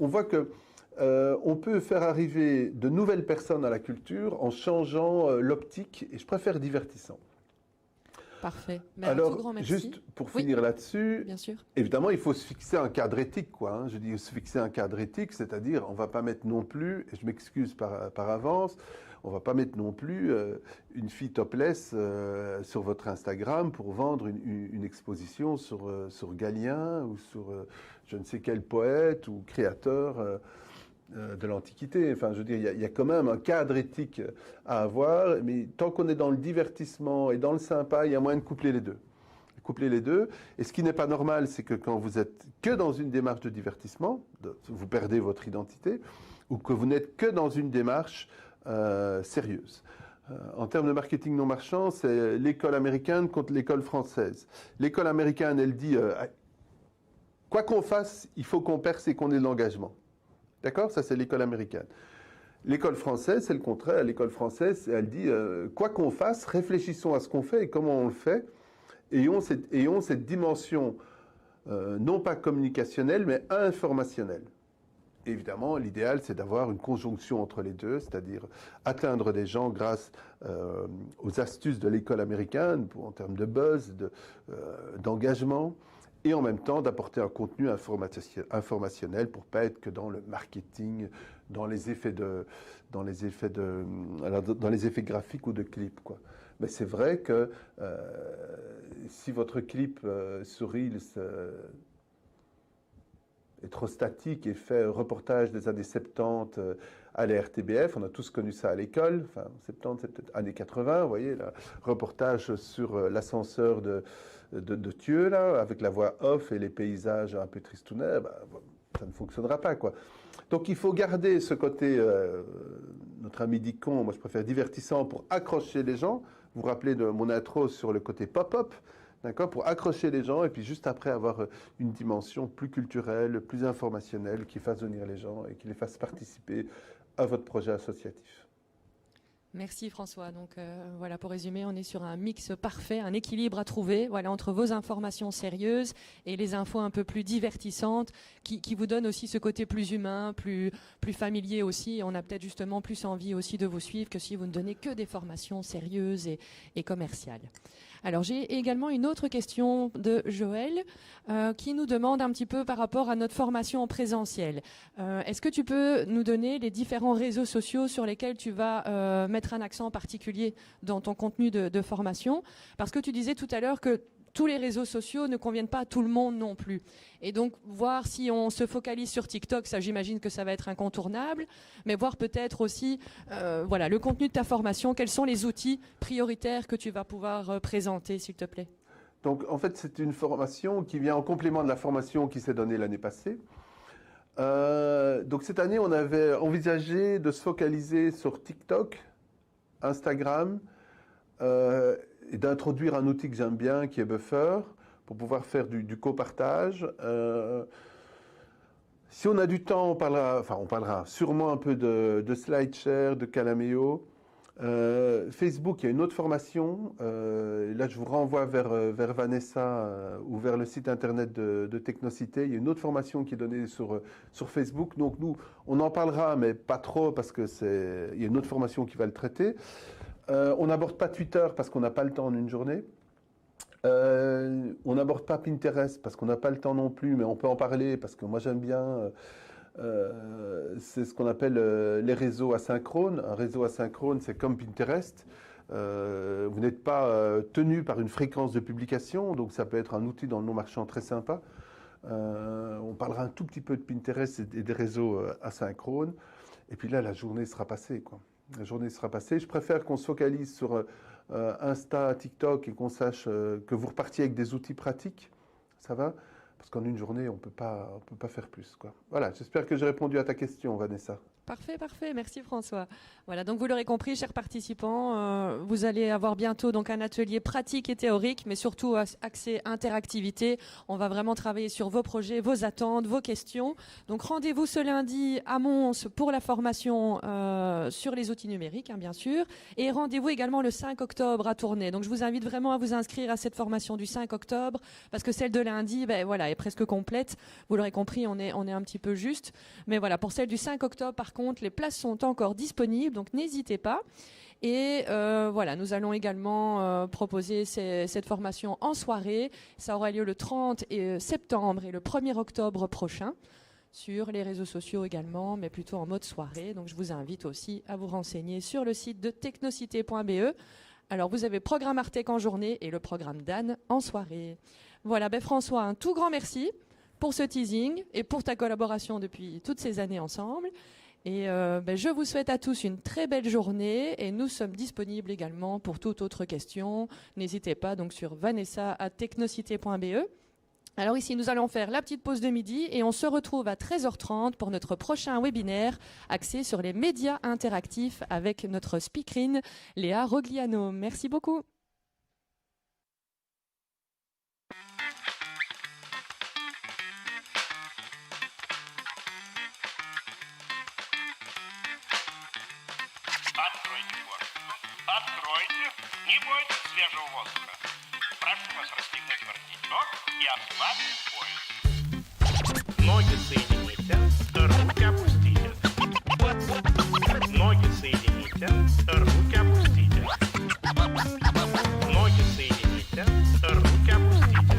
[SPEAKER 2] voit que on peut faire arriver de nouvelles personnes à la culture en changeant l'optique, et je préfère divertissant.
[SPEAKER 1] Parfait. Mais
[SPEAKER 2] Alors,
[SPEAKER 1] un tout grand merci.
[SPEAKER 2] juste pour finir là-dessus,
[SPEAKER 1] bien sûr.
[SPEAKER 2] évidemment, il faut se fixer un cadre éthique, quoi, hein. Je dis se fixer un cadre éthique, c'est-à-dire, on ne va pas mettre non plus, et je m'excuse par avance, on ne va pas mettre non plus une fille topless sur votre Instagram pour vendre une exposition sur Galien ou sur je ne sais quel poète ou créateur de l'Antiquité. Enfin, je veux dire, il y a quand même un cadre éthique à avoir, mais tant qu'on est dans le divertissement et dans le sympa, il y a moyen de coupler les deux. Coupler les deux. Et ce qui n'est pas normal, c'est que quand vous êtes que dans une démarche de divertissement, vous perdez votre identité, ou que vous n'êtes que dans une démarche sérieuse. En termes de marketing non marchand, c'est l'école américaine contre l'école française. L'école américaine, elle dit, quoi qu'on fasse, il faut qu'on perce et qu'on ait de l'engagement. D'accord? Ça, c'est l'école américaine. L'école française, c'est le contraire. L'école française, elle dit, quoi qu'on fasse, réfléchissons à ce qu'on fait et comment on le fait. Ayons cette dimension, non pas communicationnelle, mais informationnelle. Évidemment, l'idéal, c'est d'avoir une conjonction entre les deux, c'est-à-dire atteindre des gens grâce aux astuces de l'école américaine, en termes de buzz, d'engagement, et en même temps d'apporter un contenu informationnel pour ne pas être que dans le marketing, dans les effets graphiques ou de clips, quoi. Mais c'est vrai que si votre clip sur Reels est trop statique et fait reportage des années 70 à la RTBF, on a tous connu ça à l'école, enfin 70, c'est peut-être années 80, vous voyez, là, reportage sur l'ascenseur de Thieu, là, avec la voix off et les paysages un peu tristounets, bah, ça ne fonctionnera pas, quoi. Donc il faut garder ce côté, notre ami dit con, moi je préfère divertissant, pour accrocher les gens. Vous vous rappelez de mon intro sur le côté pop-up, d'accord, pour accrocher les gens, et puis juste après avoir une dimension plus culturelle, plus informationnelle, qui fasse venir les gens et qui les fasse participer à votre projet associatif.
[SPEAKER 1] Merci François. Donc voilà, pour résumer, on est sur un mix parfait, un équilibre à trouver, voilà, entre vos informations sérieuses et les infos un peu plus divertissantes, qui vous donnent aussi ce côté plus humain, plus familier aussi. Et on a peut-être justement plus envie aussi de vous suivre que si vous ne donnez que des formations sérieuses et commerciales. Alors j'ai également une autre question de Joël qui nous demande un petit peu par rapport à notre formation en présentiel. Est-ce que tu peux nous donner les différents réseaux sociaux sur lesquels tu vas mettre un accent particulier dans ton contenu de formation? Parce que tu disais tout à l'heure que tous les réseaux sociaux ne conviennent pas à tout le monde non plus. Et donc, voir si on se focalise sur TikTok, ça j'imagine que ça va être incontournable, mais voir peut-être aussi voilà, le contenu de ta formation, quels sont les outils prioritaires que tu vas pouvoir présenter, s'il te plaît.
[SPEAKER 2] Donc, en fait, c'est une formation qui vient en complément de la formation qui s'est donnée l'année passée. Donc, cette année, on avait envisagé de se focaliser sur TikTok, Instagram, et d'introduire un outil que j'aime bien, qui est Buffer, pour pouvoir faire du copartage. Si on a du temps, on parlera sûrement un peu de SlideShare, de Calameo. Facebook, il y a une autre formation. Là, je vous renvoie vers Vanessa ou vers le site internet de Technocité. Il y a une autre formation qui est donnée sur Facebook. Donc nous, on en parlera, mais pas trop, parce que il y a une autre formation qui va le traiter. On n'aborde pas Twitter parce qu'on n'a pas le temps en une journée. On n'aborde pas Pinterest parce qu'on n'a pas le temps non plus, mais on peut en parler parce que moi j'aime bien. C'est ce qu'on appelle les réseaux asynchrones. Un réseau asynchrone, c'est comme Pinterest. Vous n'êtes pas tenu par une fréquence de publication, donc ça peut être un outil dans le non-marchand très sympa. On parlera un tout petit peu de Pinterest et des réseaux asynchrones. Et puis là, la journée sera passée, quoi. La journée sera passée. Je préfère qu'on se focalise sur Insta, TikTok et qu'on sache que vous repartiez avec des outils pratiques. Ça va? parce qu'en une journée, on peut pas faire plus, quoi. Voilà, j'espère que j'ai répondu à ta question, Vanessa.
[SPEAKER 1] Parfait, parfait. Merci François. Voilà, donc vous l'aurez compris, chers participants, vous allez avoir bientôt donc un atelier pratique et théorique, mais surtout axé interactivité. On va vraiment travailler sur vos projets, vos attentes, vos questions. Donc rendez-vous ce lundi à Mons pour la formation sur les outils numériques, hein, bien sûr. Et rendez-vous également le 5 octobre à Tournai. Donc je vous invite vraiment à vous inscrire à cette formation du 5 octobre, parce que celle de lundi, ben, voilà, est presque complète. Vous l'aurez compris, on est un petit peu juste. Mais voilà, pour celle du 5 octobre, par contre, les places sont encore disponibles, donc n'hésitez pas. Et voilà, nous allons également proposer cette formation en soirée. Ça aura lieu le 30 septembre et le 1er octobre prochain, sur les réseaux sociaux également, mais plutôt en mode soirée. Donc je vous invite aussi à vous renseigner sur le site de technocité.be. Alors vous avez programme Artec en journée et le programme Dan en soirée. Voilà, ben François, un tout grand merci pour ce teasing et pour ta collaboration depuis toutes ces années ensemble. Et je vous souhaite à tous une très belle journée et nous sommes disponibles également pour toute autre question. N'hésitez pas donc sur vanessa@technocité.be. Alors ici, nous allons faire la petite pause de midi et on se retrouve à 13h30 pour notre prochain webinaire axé sur les médias interactifs avec notre speakerine Léa Rogliano. Merci beaucoup.
[SPEAKER 3] Откройте, не бойтесь свежего воздуха. Прошу вас расстегнуть воротничок и ослабить пояс. Ноги соедините, руки опустите. Ноги соедините, руки опустите. Ноги соедините, руки опустите.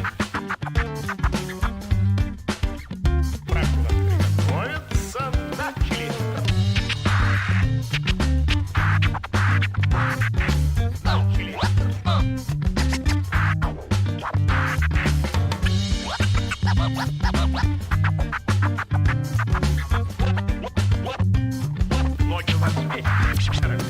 [SPEAKER 3] Прошу вас приготовиться, начали. Ноги у вас вместе. Хорошо.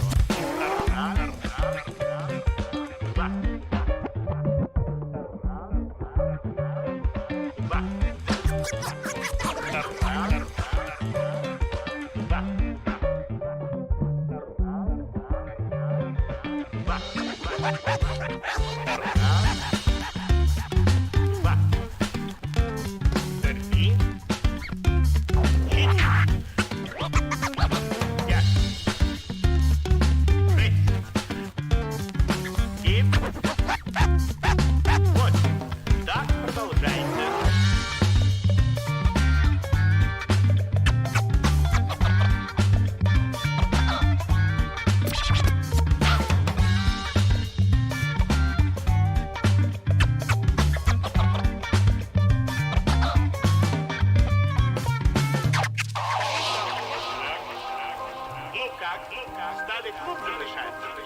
[SPEAKER 3] Ну как, стали клуб разрешать?